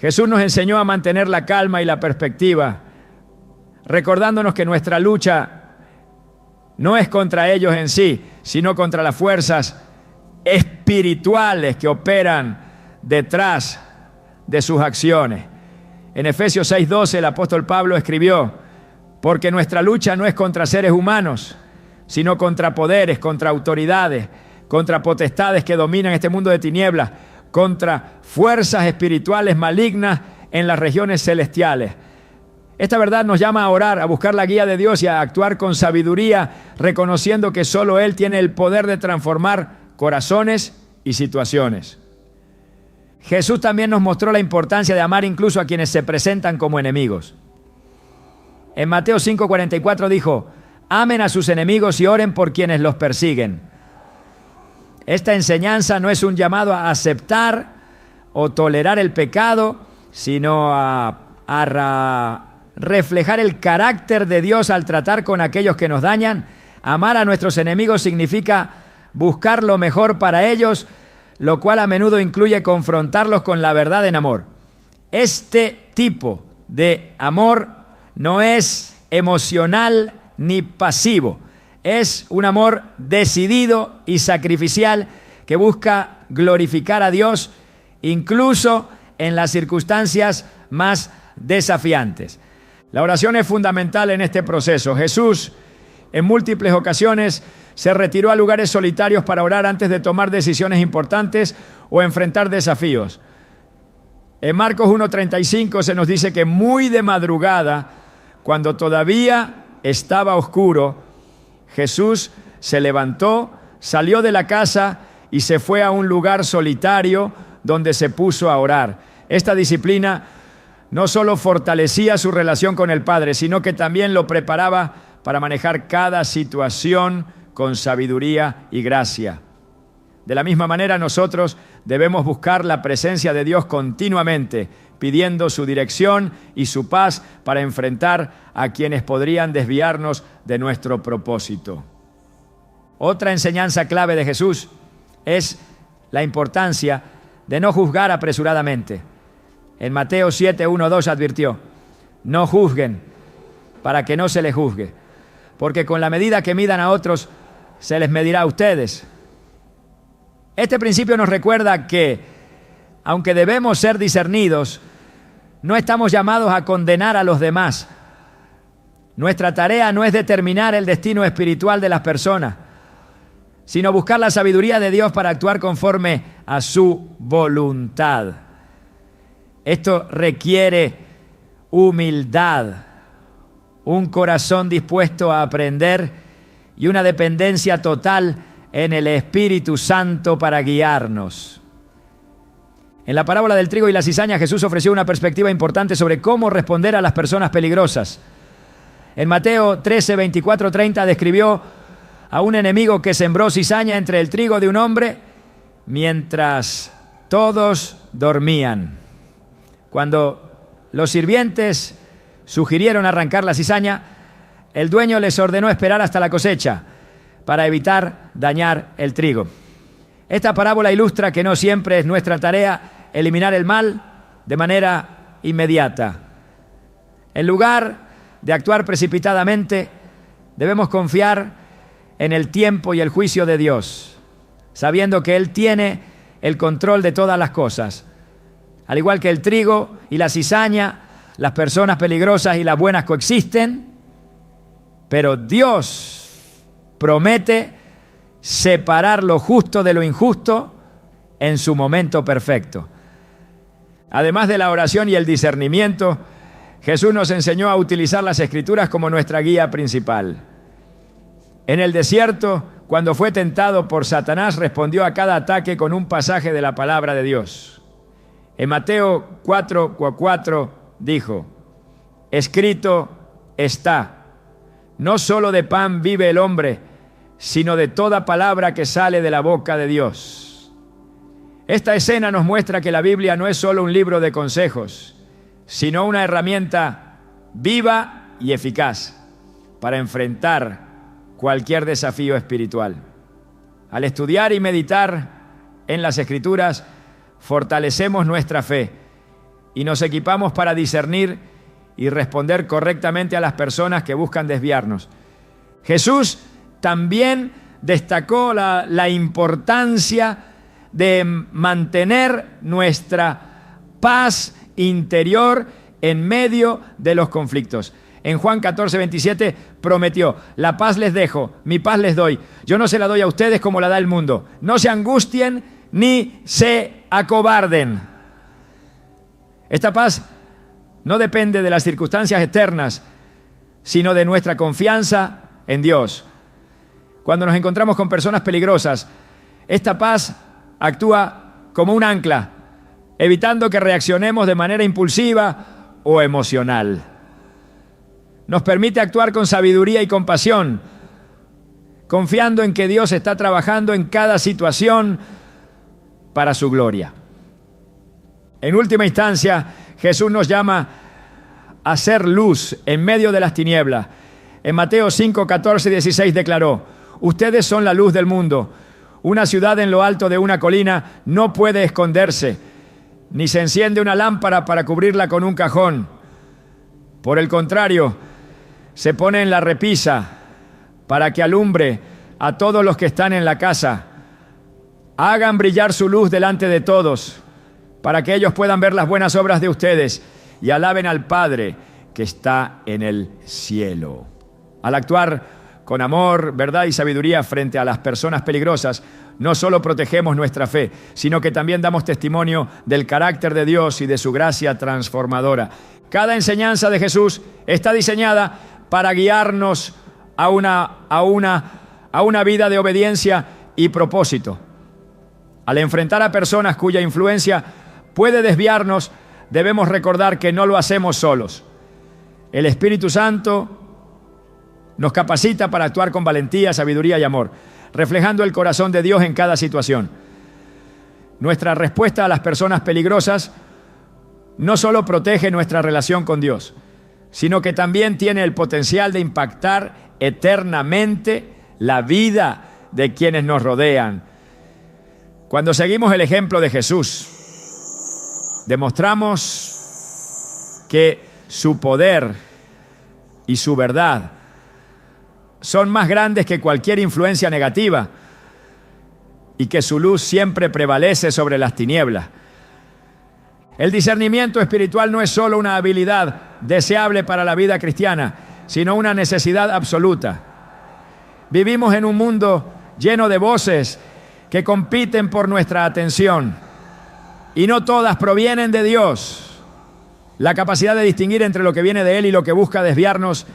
Jesús nos enseñó a mantener la calma y la perspectiva recordándonos que nuestra lucha no es contra ellos en sí, sino contra las fuerzas espirituales que operan detrás de sus acciones. En Efesios 6:12 el apóstol Pablo escribió: porque nuestra lucha no es contra seres humanos, sino contra poderes, contra autoridades, contra potestades que dominan este mundo de tinieblas, contra fuerzas espirituales malignas en las regiones celestiales. Esta verdad nos llama a orar, a buscar la guía de Dios y a actuar con sabiduría, reconociendo que solo Él tiene el poder de transformar corazones y situaciones. Jesús también nos mostró la importancia de amar incluso a quienes se presentan como enemigos. En Mateo 5:44 dijo: amen a sus enemigos y oren por quienes los persiguen. Esta enseñanza no es un llamado a aceptar o tolerar el pecado, sino a reflejar el carácter de Dios al tratar con aquellos que nos dañan. Amar a nuestros enemigos significa buscar lo mejor para ellos, lo cual a menudo incluye confrontarlos con la verdad en amor. Este tipo de amor no es emocional ni pasivo. Es un amor decidido y sacrificial que busca glorificar a Dios incluso en las circunstancias más desafiantes. La oración es fundamental en este proceso. Jesús, en múltiples ocasiones, se retiró a lugares solitarios para orar antes de tomar decisiones importantes o enfrentar desafíos. En Marcos 1:35 se nos dice que muy de madrugada, cuando todavía estaba oscuro, Jesús se levantó, salió de la casa y se fue a un lugar solitario donde se puso a orar. Esta disciplina no solo fortalecía su relación con el Padre, sino que también lo preparaba para manejar cada situación con sabiduría y gracia. De la misma manera, nosotros debemos buscar la presencia de Dios continuamente, pidiendo su dirección y su paz para enfrentar a quienes podrían desviarnos de nuestro propósito. Otra enseñanza clave de Jesús es la importancia de no juzgar apresuradamente. En Mateo 7:1-2 advirtió: no juzguen para que no se les juzgue, porque con la medida que midan a otros, se les medirá a ustedes. Este principio nos recuerda que, aunque debemos ser discernidos, no estamos llamados a condenar a los demás. Nuestra tarea no es determinar el destino espiritual de las personas, sino buscar la sabiduría de Dios para actuar conforme a su voluntad. Esto requiere humildad, un corazón dispuesto a aprender y una dependencia total en el Espíritu Santo para guiarnos. En la parábola del trigo y la cizaña, Jesús ofreció una perspectiva importante sobre cómo responder a las personas peligrosas. En Mateo 13:24-30 describió a un enemigo que sembró cizaña entre el trigo de un hombre mientras todos dormían. Cuando los sirvientes sugirieron arrancar la cizaña, el dueño les ordenó esperar hasta la cosecha para evitar dañar el trigo. Esta parábola ilustra que no siempre es nuestra tarea eliminar el mal de manera inmediata. En lugar de actuar precipitadamente, debemos confiar en el tiempo y el juicio de Dios, sabiendo que Él tiene el control de todas las cosas. Al igual que el trigo y la cizaña, las personas peligrosas y las buenas coexisten, pero Dios promete separar lo justo de lo injusto en su momento perfecto. Además de la oración y el discernimiento, Jesús nos enseñó a utilizar las Escrituras como nuestra guía principal. En el desierto, cuando fue tentado por Satanás, respondió a cada ataque con un pasaje de la palabra de Dios. En Mateo 4:4 dijo: escrito está, no solo de pan vive el hombre, sino de toda palabra que sale de la boca de Dios. Esta escena nos muestra que la Biblia no es solo un libro de consejos, sino una herramienta viva y eficaz para enfrentar cualquier desafío espiritual. Al estudiar y meditar en las Escrituras, fortalecemos nuestra fe y nos equipamos para discernir y responder correctamente a las personas que buscan desviarnos. Jesús también destacó la importancia de mantener nuestra paz interior en medio de los conflictos. En Juan 14:27 prometió: la paz les dejo, mi paz les doy. Yo no se la doy a ustedes como la da el mundo. No se angustien ni se acobarden. Esta paz no depende de las circunstancias externas, sino de nuestra confianza en Dios. Cuando nos encontramos con personas peligrosas, esta paz actúa como un ancla, evitando que reaccionemos de manera impulsiva o emocional. Nos permite actuar con sabiduría y compasión, confiando en que Dios está trabajando en cada situación para su gloria. En última instancia, Jesús nos llama a ser luz en medio de las tinieblas. En Mateo 5, 14 y 16 declaró: ustedes son la luz del mundo. Una ciudad en lo alto de una colina no puede esconderse, ni se enciende una lámpara para cubrirla con un cajón. Por el contrario, se pone en la repisa para que alumbre a todos los que están en la casa. Hagan brillar su luz delante de todos, para que ellos puedan ver las buenas obras de ustedes y alaben al Padre que está en el cielo. Al actuar con amor, verdad y sabiduría frente a las personas peligrosas, no solo protegemos nuestra fe, sino que también damos testimonio del carácter de Dios y de su gracia transformadora. Cada enseñanza de Jesús está diseñada para guiarnos a una vida de obediencia y propósito. Al enfrentar a personas cuya influencia puede desviarnos, debemos recordar que no lo hacemos solos. El Espíritu Santo nos capacita para actuar con valentía, sabiduría y amor, reflejando el corazón de Dios en cada situación. Nuestra respuesta a las personas peligrosas no solo protege nuestra relación con Dios, sino que también tiene el potencial de impactar eternamente la vida de quienes nos rodean. Cuando seguimos el ejemplo de Jesús, demostramos que su poder y su verdad son más grandes que cualquier influencia negativa y que su luz siempre prevalece sobre las tinieblas. El discernimiento espiritual no es solo una habilidad deseable para la vida cristiana, sino una necesidad absoluta. Vivimos en un mundo lleno de voces que compiten por nuestra atención, y no todas provienen de Dios. La capacidad de distinguir entre lo que viene de Él y lo que busca desviarnos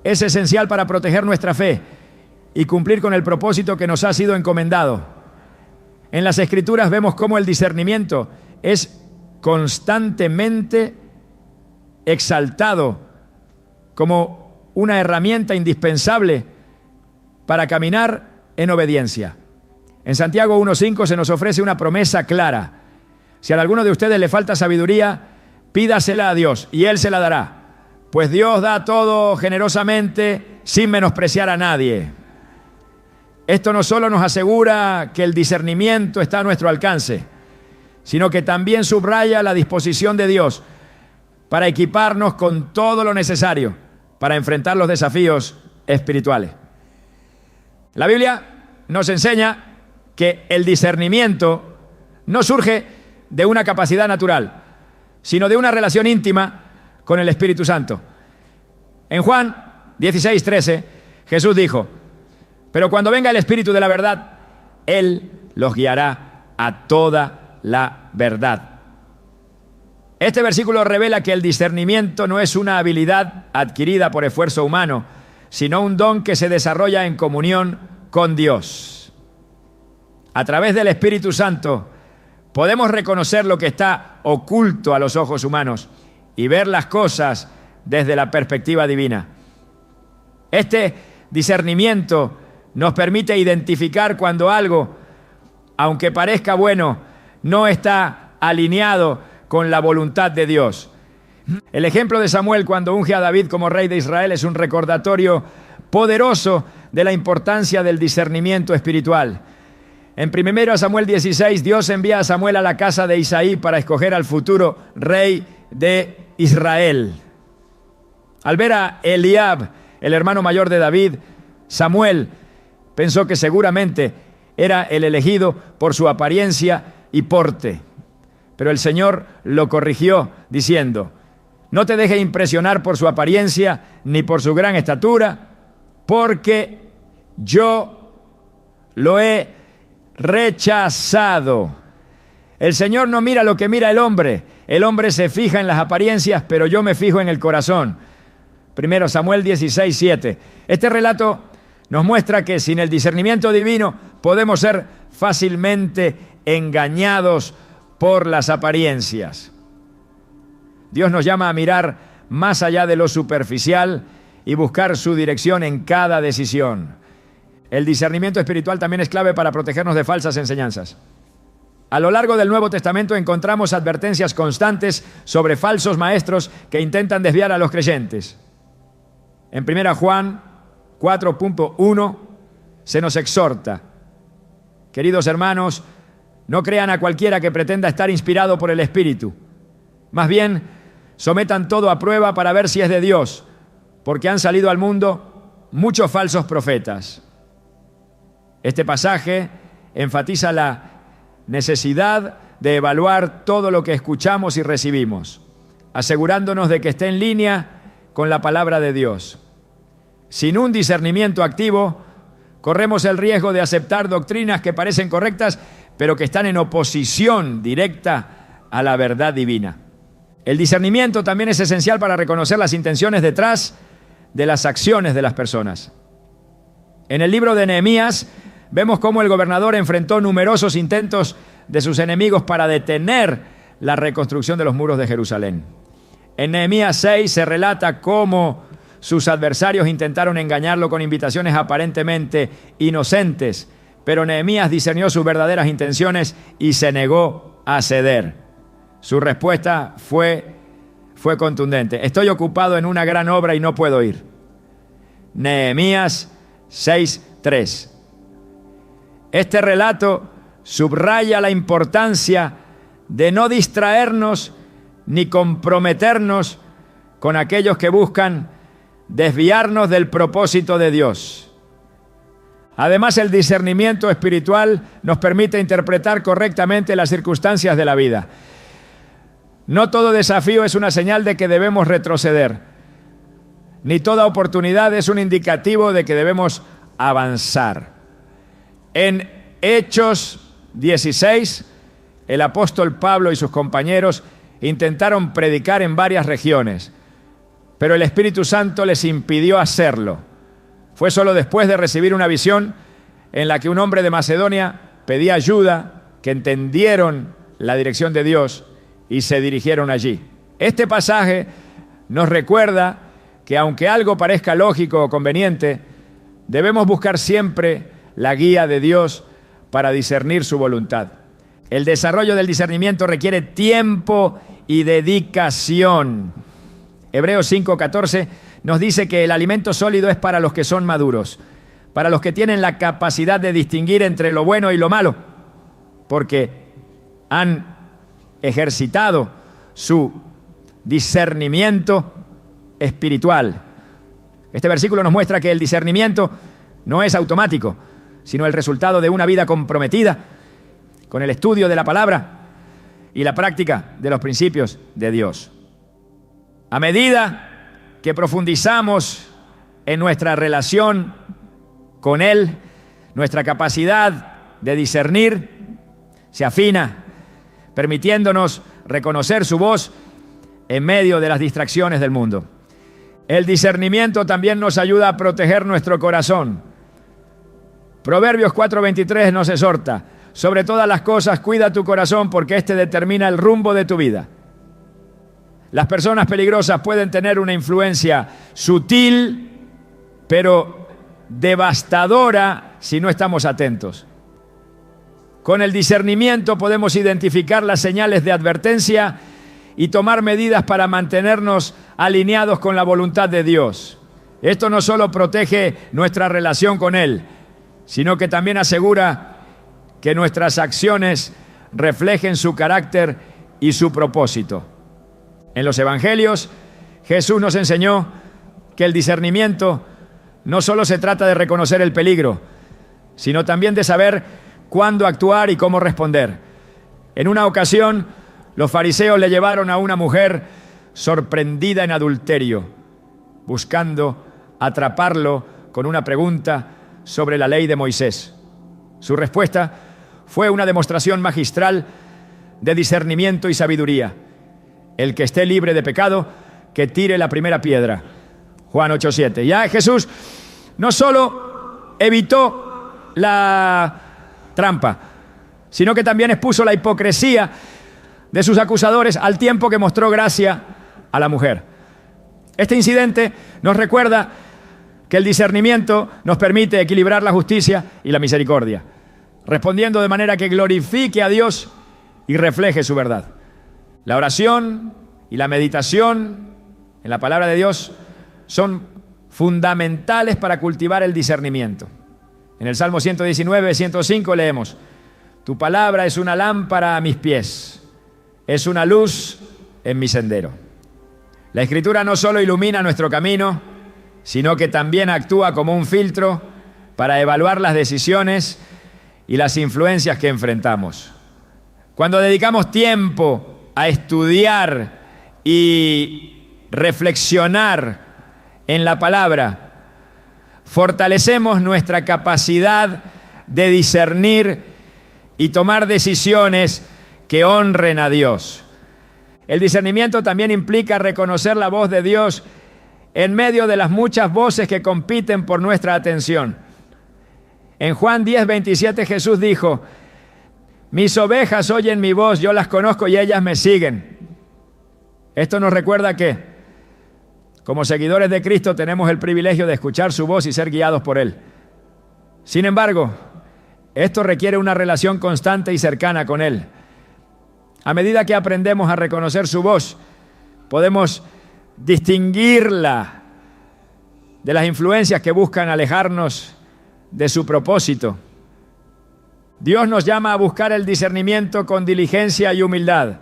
es esencial para proteger nuestra fe y cumplir con el propósito que nos ha sido encomendado. En las Escrituras vemos cómo el discernimiento es constantemente exaltado como una herramienta indispensable para caminar en obediencia. En Santiago 1:5 se nos ofrece una promesa clara: si a alguno de ustedes le falta sabiduría, pídasela a Dios y Él se la dará, pues Dios da todo generosamente sin menospreciar a nadie. Esto no solo nos asegura que el discernimiento está a nuestro alcance, sino que también subraya la disposición de Dios para equiparnos con todo lo necesario para enfrentar los desafíos espirituales. La Biblia nos enseña que el discernimiento no surge de una capacidad natural, sino de una relación íntima con el Espíritu Santo. En Juan 16:13, Jesús dijo: pero cuando venga el Espíritu de la verdad, Él los guiará a toda la verdad. Este versículo revela que el discernimiento no es una habilidad adquirida por esfuerzo humano, sino un don que se desarrolla en comunión con Dios. A través del Espíritu Santo podemos reconocer lo que está oculto a los ojos humanos y ver las cosas desde la perspectiva divina. Este discernimiento nos permite identificar cuando algo, aunque parezca bueno, no está alineado con la voluntad de Dios. El ejemplo de Samuel cuando unge a David como rey de Israel es un recordatorio poderoso de la importancia del discernimiento espiritual. En 1 Samuel 16, Dios envía a Samuel a la casa de Isaí para escoger al futuro rey de Israel. Al ver a Eliab, el hermano mayor de David, Samuel pensó que seguramente era el elegido por su apariencia y porte. Pero el Señor lo corrigió diciendo: no te dejes impresionar por su apariencia ni por su gran estatura, porque yo lo he rechazado. El Señor no mira lo que mira el hombre. El hombre se fija en las apariencias, pero yo me fijo en el corazón. 1 Samuel 16:7. Este relato nos muestra que sin el discernimiento divino podemos ser fácilmente engañados por las apariencias. Dios nos llama a mirar más allá de lo superficial y buscar su dirección en cada decisión. El discernimiento espiritual también es clave para protegernos de falsas enseñanzas. A lo largo del Nuevo Testamento encontramos advertencias constantes sobre falsos maestros que intentan desviar a los creyentes. En 1 Juan 4.1 se nos exhorta: queridos hermanos, no crean a cualquiera que pretenda estar inspirado por el Espíritu. Más bien, sometan todo a prueba para ver si es de Dios, porque han salido al mundo muchos falsos profetas. Este pasaje enfatiza la necesidad de evaluar todo lo que escuchamos y recibimos, asegurándonos de que esté en línea con la palabra de Dios. Sin un discernimiento activo, corremos el riesgo de aceptar doctrinas que parecen correctas, pero que están en oposición directa a la verdad divina. El discernimiento también es esencial para reconocer las intenciones detrás de las acciones de las personas. En el libro de Nehemías vemos cómo el gobernador enfrentó numerosos intentos de sus enemigos para detener la reconstrucción de los muros de Jerusalén. En Nehemías 6 se relata cómo sus adversarios intentaron engañarlo con invitaciones aparentemente inocentes, pero Nehemías discernió sus verdaderas intenciones y se negó a ceder. Su respuesta fue contundente: estoy ocupado en una gran obra y no puedo ir. Nehemías 6:3. Este relato subraya la importancia de no distraernos ni comprometernos con aquellos que buscan desviarnos del propósito de Dios. Además, el discernimiento espiritual nos permite interpretar correctamente las circunstancias de la vida. No todo desafío es una señal de que debemos retroceder, ni toda oportunidad es un indicativo de que debemos avanzar. En Hechos 16, el apóstol Pablo y sus compañeros intentaron predicar en varias regiones, pero el Espíritu Santo les impidió hacerlo. Fue solo después de recibir una visión en la que un hombre de Macedonia pedía ayuda que entendieron la dirección de Dios y se dirigieron allí. Este pasaje nos recuerda que aunque algo parezca lógico o conveniente, debemos buscar siempre la guía de Dios para discernir su voluntad. El desarrollo del discernimiento requiere tiempo y dedicación. Hebreos 5:14 nos dice que el alimento sólido es para los que son maduros, para los que tienen la capacidad de distinguir entre lo bueno y lo malo, porque han ejercitado su discernimiento espiritual. Este versículo nos muestra que el discernimiento no es automático, sino el resultado de una vida comprometida con el estudio de la palabra y la práctica de los principios de Dios. A medida que profundizamos en nuestra relación con Él, nuestra capacidad de discernir se afina, permitiéndonos reconocer su voz en medio de las distracciones del mundo. El discernimiento también nos ayuda a proteger nuestro corazón. Proverbios 4:23 nos exhorta: sobre todas las cosas cuida tu corazón, porque este determina el rumbo de tu vida. Las personas peligrosas pueden tener una influencia sutil, pero devastadora si no estamos atentos. Con el discernimiento podemos identificar las señales de advertencia y tomar medidas para mantenernos alineados con la voluntad de Dios. Esto no solo protege nuestra relación con Él, sino que también asegura que nuestras acciones reflejen su carácter y su propósito. En los evangelios, Jesús nos enseñó que el discernimiento no solo se trata de reconocer el peligro, sino también de saber cuándo actuar y cómo responder. En una ocasión, los fariseos le llevaron a una mujer sorprendida en adulterio, buscando atraparlo con una pregunta sobre la ley de Moisés. Su respuesta fue una demostración magistral de discernimiento y sabiduría. El que esté libre de pecado, que tire la primera piedra. Juan 8:7. Ya Jesús no solo evitó la trampa, sino que también expuso la hipocresía de sus acusadores al tiempo que mostró gracia a la mujer. Este incidente nos recuerda que el discernimiento nos permite equilibrar la justicia y la misericordia, respondiendo de manera que glorifique a Dios y refleje su verdad. La oración y la meditación en la palabra de Dios son fundamentales para cultivar el discernimiento. En el Salmo 119, 105 leemos: tu palabra es una lámpara a mis pies, es una luz en mi sendero. La Escritura no solo ilumina nuestro camino, sino que también actúa como un filtro para evaluar las decisiones y las influencias que enfrentamos. Cuando dedicamos tiempo a estudiar y reflexionar en la palabra, fortalecemos nuestra capacidad de discernir y tomar decisiones que honren a Dios. El discernimiento también implica reconocer la voz de Dios en medio de las muchas voces que compiten por nuestra atención. En Juan 10:27 Jesús dijo: mis ovejas oyen mi voz, yo las conozco y ellas me siguen. Esto nos recuerda que, como seguidores de Cristo, tenemos el privilegio de escuchar su voz y ser guiados por Él. Sin embargo, esto requiere una relación constante y cercana con Él. A medida que aprendemos a reconocer su voz, podemos distinguirla de las influencias que buscan alejarnos de su propósito. Dios nos llama a buscar el discernimiento con diligencia y humildad.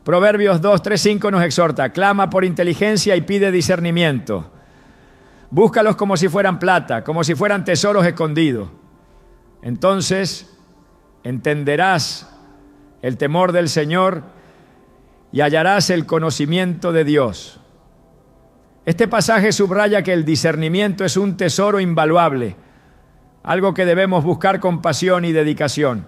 Proverbios 2, 3, 5 nos exhorta: clama por inteligencia y pide discernimiento. Búscalos como si fueran plata, como si fueran tesoros escondidos. Entonces entenderás el temor del Señor y hallarás el conocimiento de Dios. Este pasaje subraya que el discernimiento es un tesoro invaluable, algo que debemos buscar con pasión y dedicación.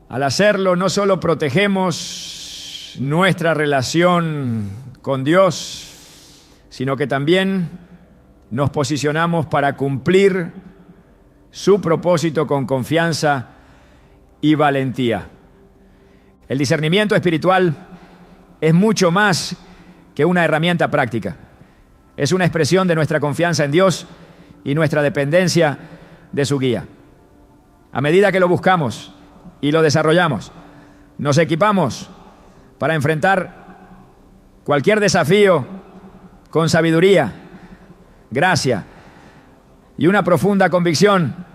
Al hacerlo, no solo protegemos nuestra relación con Dios, sino que también nos posicionamos para cumplir su propósito con confianza y valentía. El discernimiento espiritual es mucho más que una herramienta práctica. Es una expresión de nuestra confianza en Dios y nuestra dependencia de su guía. A medida que lo buscamos y lo desarrollamos, nos equipamos para enfrentar cualquier desafío con sabiduría, gracia y una profunda convicción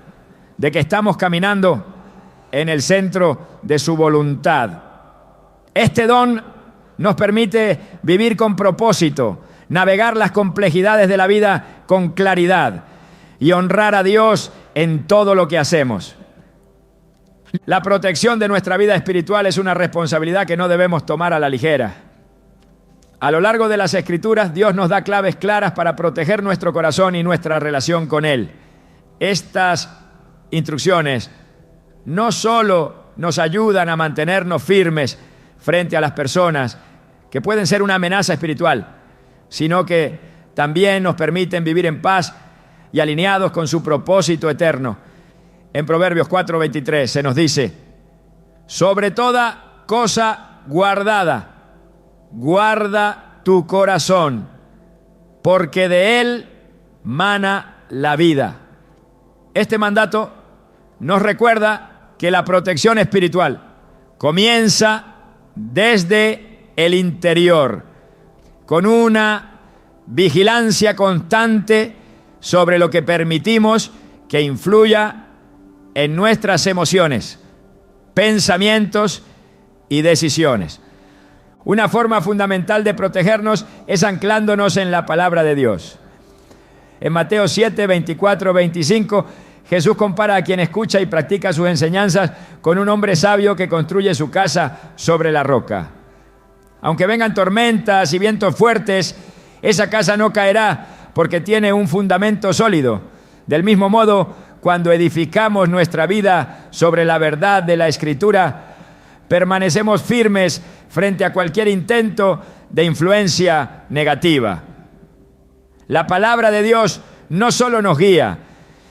de que estamos caminando en el centro de su voluntad. Este don nos permite vivir con propósito, navegar las complejidades de la vida con claridad y honrar a Dios en todo lo que hacemos. La protección de nuestra vida espiritual es una responsabilidad que no debemos tomar a la ligera. A lo largo de las Escrituras, Dios nos da claves claras para proteger nuestro corazón y nuestra relación con Él. Estas instrucciones no solo nos ayudan a mantenernos firmes frente a las personas que pueden ser una amenaza espiritual, sino que también nos permiten vivir en paz y alineados con su propósito eterno. En Proverbios 4:23 se nos dice: sobre toda cosa guardada, guarda tu corazón, porque de él mana la vida. Este mandato nos recuerda que la protección espiritual comienza desde el interior, con una vigilancia constante sobre lo que permitimos que influya en nuestras emociones, pensamientos y decisiones. Una forma fundamental de protegernos es anclándonos en la palabra de Dios. En Mateo 7, 24, 25, Jesús compara a quien escucha y practica sus enseñanzas con un hombre sabio que construye su casa sobre la roca. Aunque vengan tormentas y vientos fuertes, esa casa no caerá porque tiene un fundamento sólido. Del mismo modo, cuando edificamos nuestra vida sobre la verdad de la Escritura, permanecemos firmes frente a cualquier intento de influencia negativa. La palabra de Dios no solo nos guía,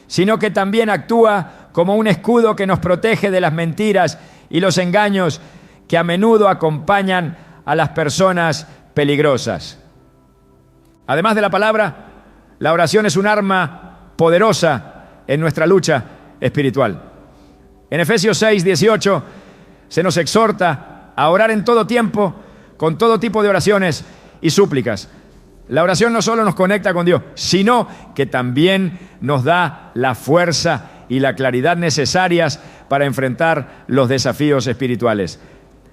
sino que también actúa como un escudo que nos protege de las mentiras y los engaños que a menudo acompañan a las personas peligrosas. Además de la palabra, la oración es un arma poderosa en nuestra lucha espiritual. En Efesios 6, 18 se nos exhorta a orar en todo tiempo, con todo tipo de oraciones y súplicas. La oración no solo nos conecta con Dios, sino que también nos da la fuerza y la claridad necesarias para enfrentar los desafíos espirituales.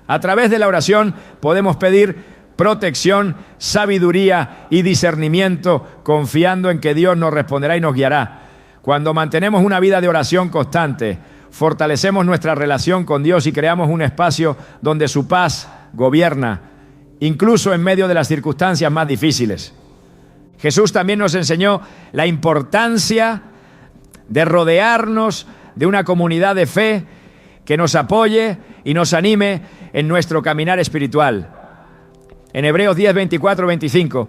A través de la oración podemos pedir protección, sabiduría y discernimiento, confiando en que Dios nos responderá y nos guiará. Cuando mantenemos una vida de oración constante, fortalecemos nuestra relación con Dios y creamos un espacio donde su paz gobierna, incluso en medio de las circunstancias más difíciles. Jesús también nos enseñó la importancia de rodearnos de una comunidad de fe que nos apoye y nos anime en nuestro caminar espiritual. En Hebreos 10, 24, 25,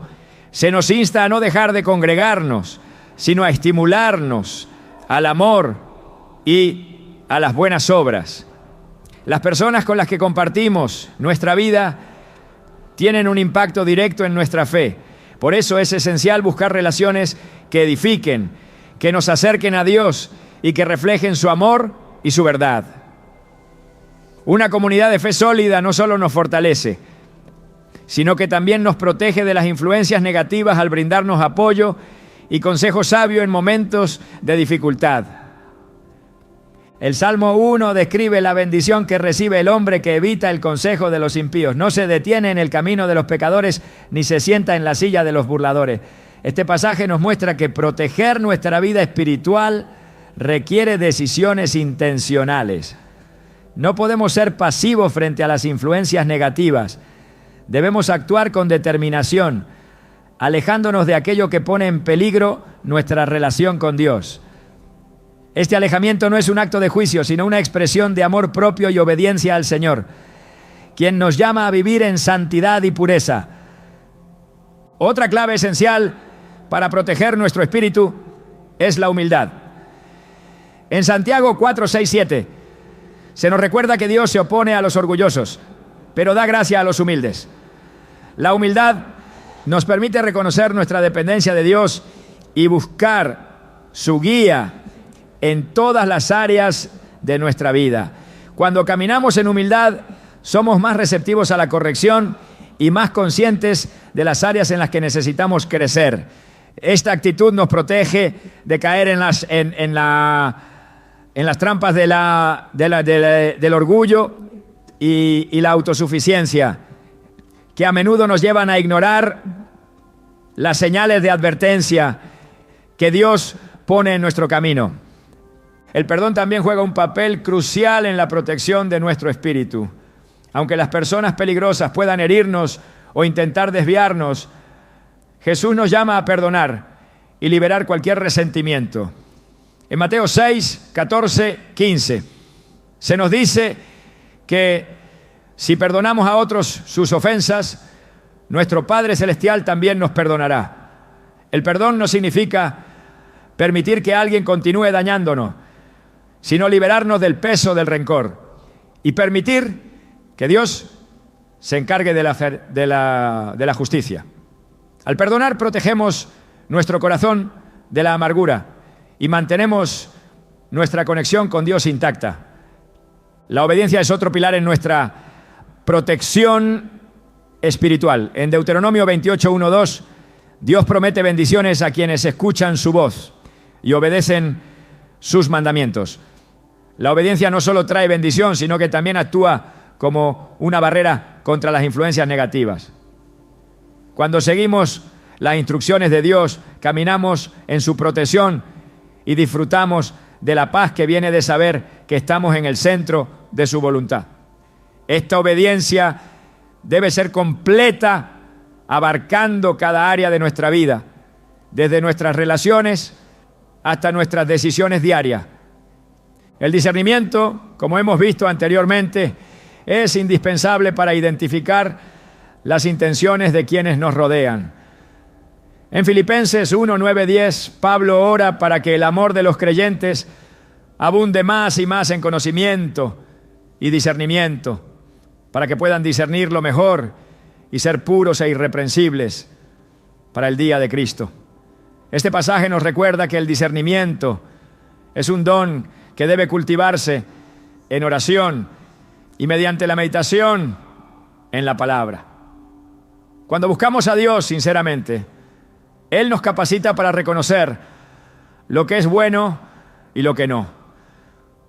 se nos insta a no dejar de congregarnos, sino a estimularnos al amor y a las buenas obras. Las personas con las que compartimos nuestra vida tienen un impacto directo en nuestra fe. Por eso es esencial buscar relaciones que edifiquen, que nos acerquen a Dios y que reflejen su amor y su verdad. Una comunidad de fe sólida no solo nos fortalece, sino que también nos protege de las influencias negativas al brindarnos apoyo y consejo sabio en momentos de dificultad. El Salmo 1 describe la bendición que recibe el hombre que evita el consejo de los impíos. No se detiene en el camino de los pecadores, ni se sienta en la silla de los burladores. Este pasaje nos muestra que proteger nuestra vida espiritual requiere decisiones intencionales. No podemos ser pasivos frente a las influencias negativas. Debemos actuar con determinación, alejándonos de aquello que pone en peligro nuestra relación con Dios. Este alejamiento no es un acto de juicio, sino una expresión de amor propio y obediencia al Señor, quien nos llama a vivir en santidad y pureza. Otra clave esencial para proteger nuestro espíritu es la humildad. En Santiago 4, 6, 7 se nos recuerda que Dios se opone a los orgullosos, pero da gracia a los humildes. La humildad nos permite reconocer nuestra dependencia de Dios y buscar su guía en todas las áreas de nuestra vida. Cuando caminamos en humildad, somos más receptivos a la corrección y más conscientes de las áreas en las que necesitamos crecer. Esta actitud nos protege de caer en las trampas del orgullo y la autosuficiencia, que a menudo nos llevan a ignorar las señales de advertencia que Dios pone en nuestro camino. El perdón también juega un papel crucial en la protección de nuestro espíritu. Aunque las personas peligrosas puedan herirnos o intentar desviarnos, Jesús nos llama a perdonar y liberar cualquier resentimiento. En Mateo 6, 14, 15, se nos dice que si perdonamos a otros sus ofensas, nuestro Padre Celestial también nos perdonará. El perdón no significa permitir que alguien continúe dañándonos, sino liberarnos del peso del rencor y permitir que Dios se encargue de la justicia. Al perdonar, protegemos nuestro corazón de la amargura y mantenemos nuestra conexión con Dios intacta. La obediencia es otro pilar en nuestra protección espiritual. En Deuteronomio 28, 1, 2, Dios promete bendiciones a quienes escuchan su voz y obedecen sus mandamientos. La obediencia no solo trae bendición, sino que también actúa como una barrera contra las influencias negativas. Cuando seguimos las instrucciones de Dios, caminamos en su protección y disfrutamos de la paz que viene de saber que estamos en el centro de su voluntad. Esta obediencia debe ser completa, abarcando cada área de nuestra vida, desde nuestras relaciones hasta nuestras decisiones diarias. El discernimiento, como hemos visto anteriormente, es indispensable para identificar las intenciones de quienes nos rodean. En Filipenses 1, 9, 10, Pablo ora para que el amor de los creyentes abunde más y más en conocimiento y discernimiento, para que puedan discernir lo mejor y ser puros e irreprensibles para el día de Cristo. Este pasaje nos recuerda que el discernimiento es un don que debe cultivarse en oración y mediante la meditación en la palabra. Cuando buscamos a Dios sinceramente, Él nos capacita para reconocer lo que es bueno y lo que no,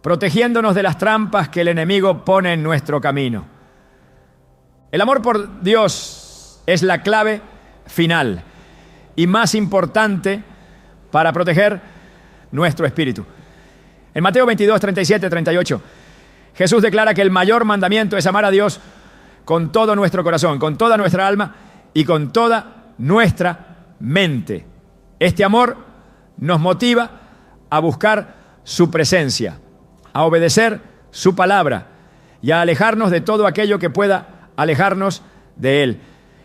protegiéndonos de las trampas que el enemigo pone en nuestro camino. El amor por Dios es la clave final y más importante para proteger nuestro espíritu. En Mateo 22, 37, 38, Jesús declara que el mayor mandamiento es amar a Dios con todo nuestro corazón, con toda nuestra alma y con toda nuestra mente. Este amor nos motiva a buscar su presencia, a obedecer su palabra y a alejarnos de todo aquello que pueda alejarnos de Él.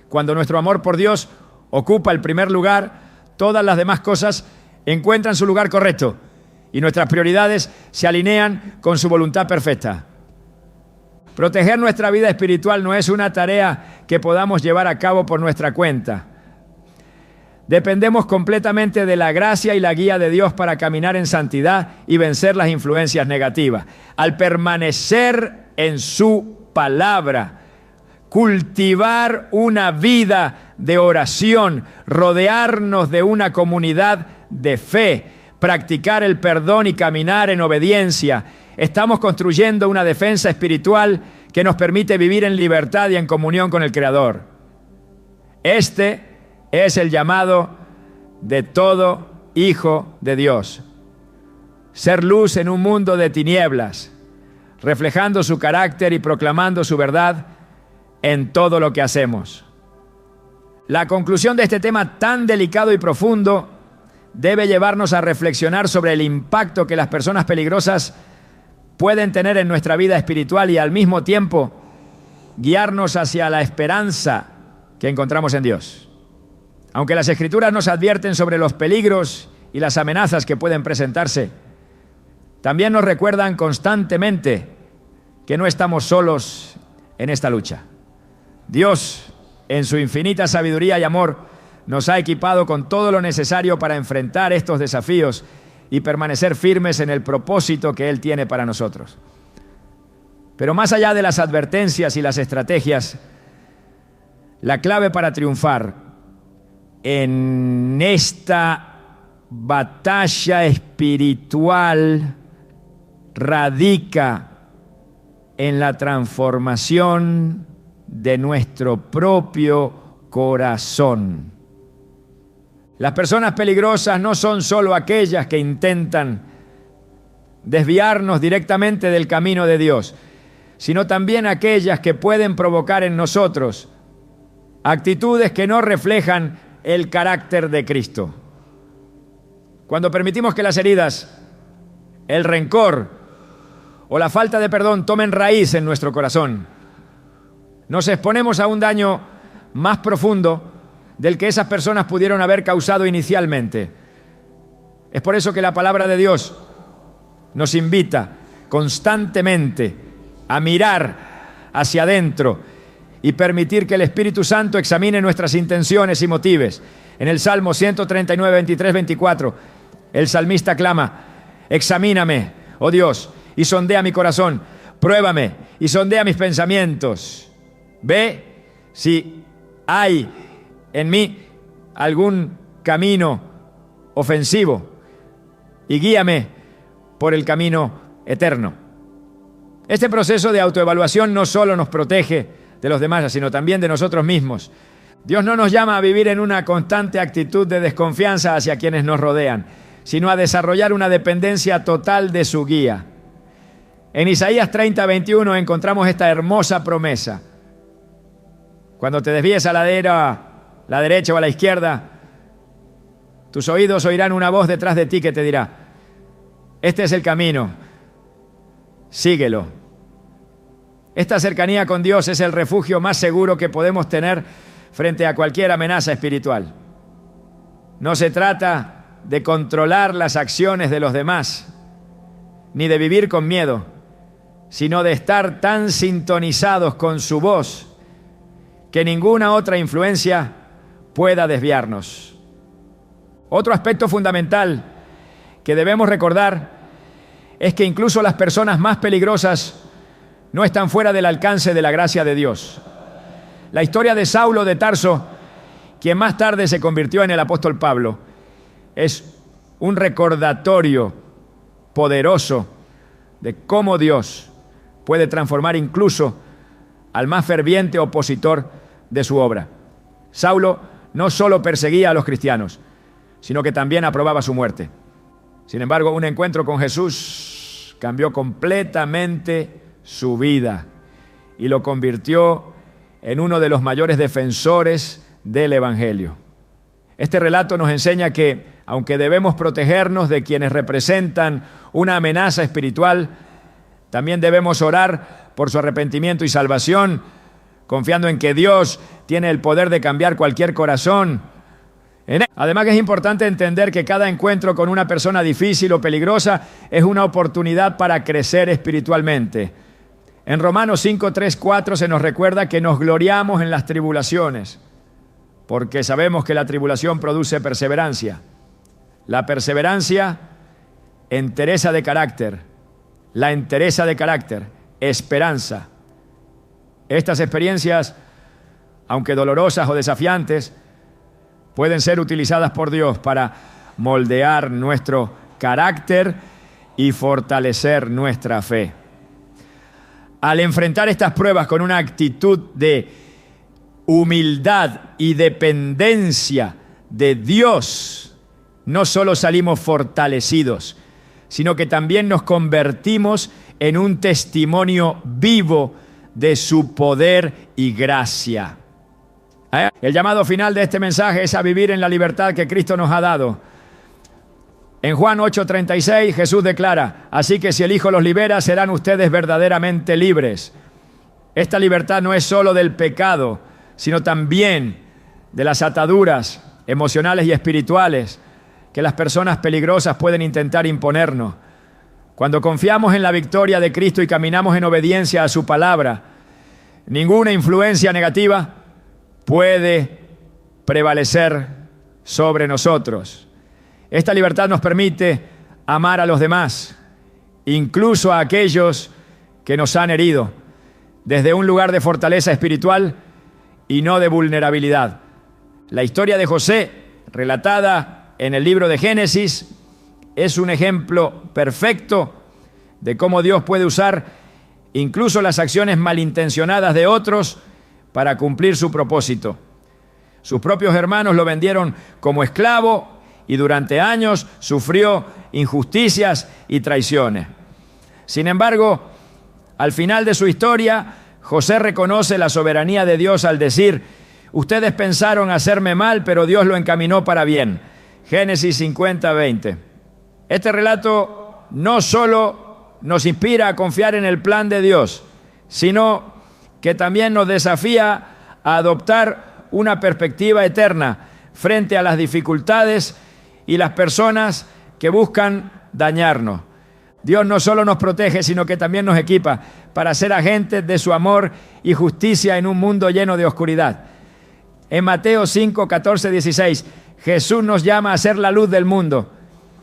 Cuando nuestro amor por Dios ocupa el primer lugar, todas las demás cosas encuentran su lugar correcto y nuestras prioridades se alinean con su voluntad perfecta. Proteger nuestra vida espiritual no es una tarea que podamos llevar a cabo por nuestra cuenta. Dependemos completamente de la gracia y la guía de Dios para caminar en santidad y vencer las influencias negativas. Al permanecer en su palabra, cultivar una vida de oración, rodearnos de una comunidad de fe, practicar el perdón y caminar en obediencia, estamos construyendo una defensa espiritual que nos permite vivir en libertad y en comunión con el Creador. Este es el llamado de todo hijo de Dios. Ser luz en un mundo de tinieblas, reflejando su carácter y proclamando su verdad en todo lo que hacemos. La conclusión de este tema tan delicado y profundo debe llevarnos a reflexionar sobre el impacto que las personas peligrosas pueden tener en nuestra vida espiritual y al mismo tiempo guiarnos hacia la esperanza que encontramos en Dios. Aunque las Escrituras nos advierten sobre los peligros y las amenazas que pueden presentarse, también nos recuerdan constantemente que no estamos solos en esta lucha. Dios, en su infinita sabiduría y amor, nos ha equipado con todo lo necesario para enfrentar estos desafíos y permanecer firmes en el propósito que Él tiene para nosotros. Pero más allá de las advertencias y las estrategias, la clave para triunfar en esta batalla espiritual radica en la transformación de nuestro propio corazón. Las personas peligrosas no son solo aquellas que intentan desviarnos directamente del camino de Dios, sino también aquellas que pueden provocar en nosotros actitudes que no reflejan el carácter de Cristo. Cuando permitimos que las heridas, el rencor o la falta de perdón tomen raíz en nuestro corazón, nos exponemos a un daño más profundo del que esas personas pudieron haber causado inicialmente. Es por eso que la palabra de Dios nos invita constantemente a mirar hacia adentro y permitir que el Espíritu Santo examine nuestras intenciones y motivos. En el Salmo 139, 23, 24, el salmista clama: examíname, oh Dios, y sondea mi corazón, pruébame y sondea mis pensamientos. Ve si hay en mí algún camino ofensivo y guíame por el camino eterno. Este proceso de autoevaluación no solo nos protege de los demás, sino también de nosotros mismos. Dios no nos llama a vivir en una constante actitud de desconfianza hacia quienes nos rodean, sino a desarrollar una dependencia total de su guía. En Isaías 30:21 encontramos esta hermosa promesa. Cuando te desvíes a la derecha o a la izquierda, tus oídos oirán una voz detrás de ti que te dirá: este es el camino, síguelo. Esta cercanía con Dios es el refugio más seguro que podemos tener frente a cualquier amenaza espiritual. No se trata de controlar las acciones de los demás, ni de vivir con miedo, sino de estar tan sintonizados con su voz que ninguna otra influencia pueda desviarnos. Otro aspecto fundamental que debemos recordar es que incluso las personas más peligrosas no están fuera del alcance de la gracia de Dios. La historia de Saulo de Tarso, quien más tarde se convirtió en el apóstol Pablo, es un recordatorio poderoso de cómo Dios puede transformar incluso al más ferviente opositor de su obra. Saulo no solo perseguía a los cristianos, sino que también aprobaba su muerte. Sin embargo, un encuentro con Jesús cambió completamente su vida y lo convirtió en uno de los mayores defensores del Evangelio. Este relato nos enseña que, aunque debemos protegernos de quienes representan una amenaza espiritual, también debemos orar por su arrepentimiento y salvación, confiando en que Dios tiene el poder de cambiar cualquier corazón. Además que es importante entender que cada encuentro con una persona difícil o peligrosa es una oportunidad para crecer espiritualmente. En Romanos 5, 3, 4 se nos recuerda que nos gloriamos en las tribulaciones, porque sabemos que la tribulación produce perseverancia. La perseverancia, entereza de carácter. La entereza de carácter, esperanza. Estas experiencias, aunque dolorosas o desafiantes, pueden ser utilizadas por Dios para moldear nuestro carácter y fortalecer nuestra fe. Al enfrentar estas pruebas con una actitud de humildad y dependencia de Dios, no solo salimos fortalecidos, sino que también nos convertimos en un testimonio vivo de su poder y gracia. El llamado final de este mensaje es a vivir en la libertad que Cristo nos ha dado. En Juan 8:36 Jesús declara: así que si el Hijo los libera, serán ustedes verdaderamente libres. Esta libertad no es solo del pecado, sino también de las ataduras emocionales y espirituales que las personas peligrosas pueden intentar imponernos. Cuando confiamos en la victoria de Cristo y caminamos en obediencia a su palabra, ninguna influencia negativa puede prevalecer sobre nosotros. Esta libertad nos permite amar a los demás, incluso a aquellos que nos han herido, desde un lugar de fortaleza espiritual y no de vulnerabilidad. La historia de José, relatada en el libro de Génesis, es un ejemplo perfecto de cómo Dios puede usar incluso las acciones malintencionadas de otros para cumplir su propósito. Sus propios hermanos lo vendieron como esclavo y durante años sufrió injusticias y traiciones. Sin embargo, al final de su historia, José reconoce la soberanía de Dios al decir: ustedes pensaron hacerme mal, pero Dios lo encaminó para bien. Génesis 50:20. Este relato no solo nos inspira a confiar en el plan de Dios, sino que también nos desafía a adoptar una perspectiva eterna frente a las dificultades y las personas que buscan dañarnos. Dios no solo nos protege, sino que también nos equipa para ser agentes de su amor y justicia en un mundo lleno de oscuridad. En Mateo 5, 14, 16, Jesús nos llama a ser la luz del mundo,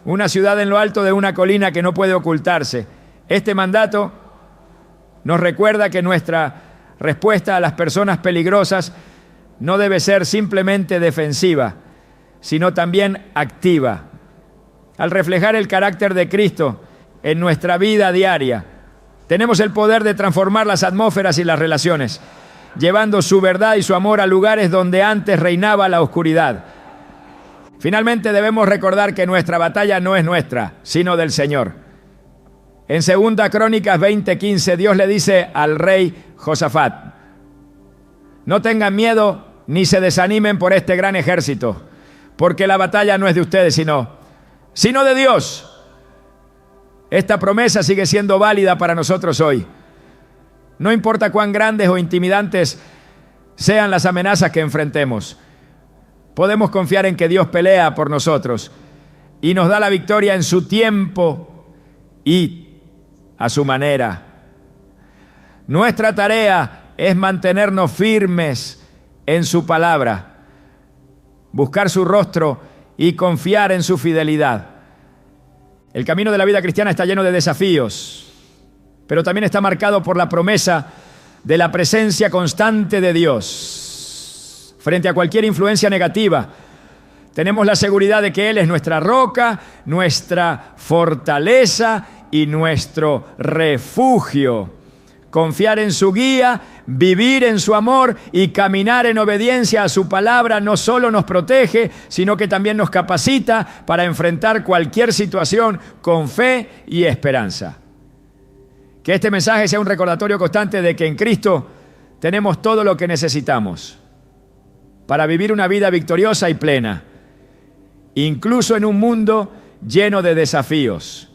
una ciudad en lo alto de una colina que no puede ocultarse. Este mandato nos recuerda que nuestra respuesta a las personas peligrosas no debe ser simplemente defensiva, sino también activa. Al reflejar el carácter de Cristo en nuestra vida diaria, tenemos el poder de transformar las atmósferas y las relaciones. llevando su verdad y su amor a lugares donde antes reinaba la oscuridad. Finalmente debemos recordar que nuestra batalla no es nuestra, sino del Señor. En 2 Crónicas 20:15, Dios le dice al rey Josafat: no tengan miedo ni se desanimen por este gran ejército, porque la batalla no es de ustedes, sino de Dios. Esta promesa sigue siendo válida para nosotros hoy. No importa cuán grandes o intimidantes sean las amenazas que enfrentemos, podemos confiar en que Dios pelea por nosotros y nos da la victoria en su tiempo y a su manera. Nuestra tarea es mantenernos firmes en su palabra, buscar su rostro y confiar en su fidelidad. El camino de la vida cristiana está lleno de desafíos, pero también está marcado por la promesa de la presencia constante de Dios. Frente a cualquier influencia negativa, tenemos la seguridad de que Él es nuestra roca, nuestra fortaleza y nuestro refugio. Confiar en su guía, vivir en su amor y caminar en obediencia a su palabra no solo nos protege, sino que también nos capacita para enfrentar cualquier situación con fe y esperanza. Que este mensaje sea un recordatorio constante de que en Cristo tenemos todo lo que necesitamos para vivir una vida victoriosa y plena, incluso en un mundo lleno de desafíos.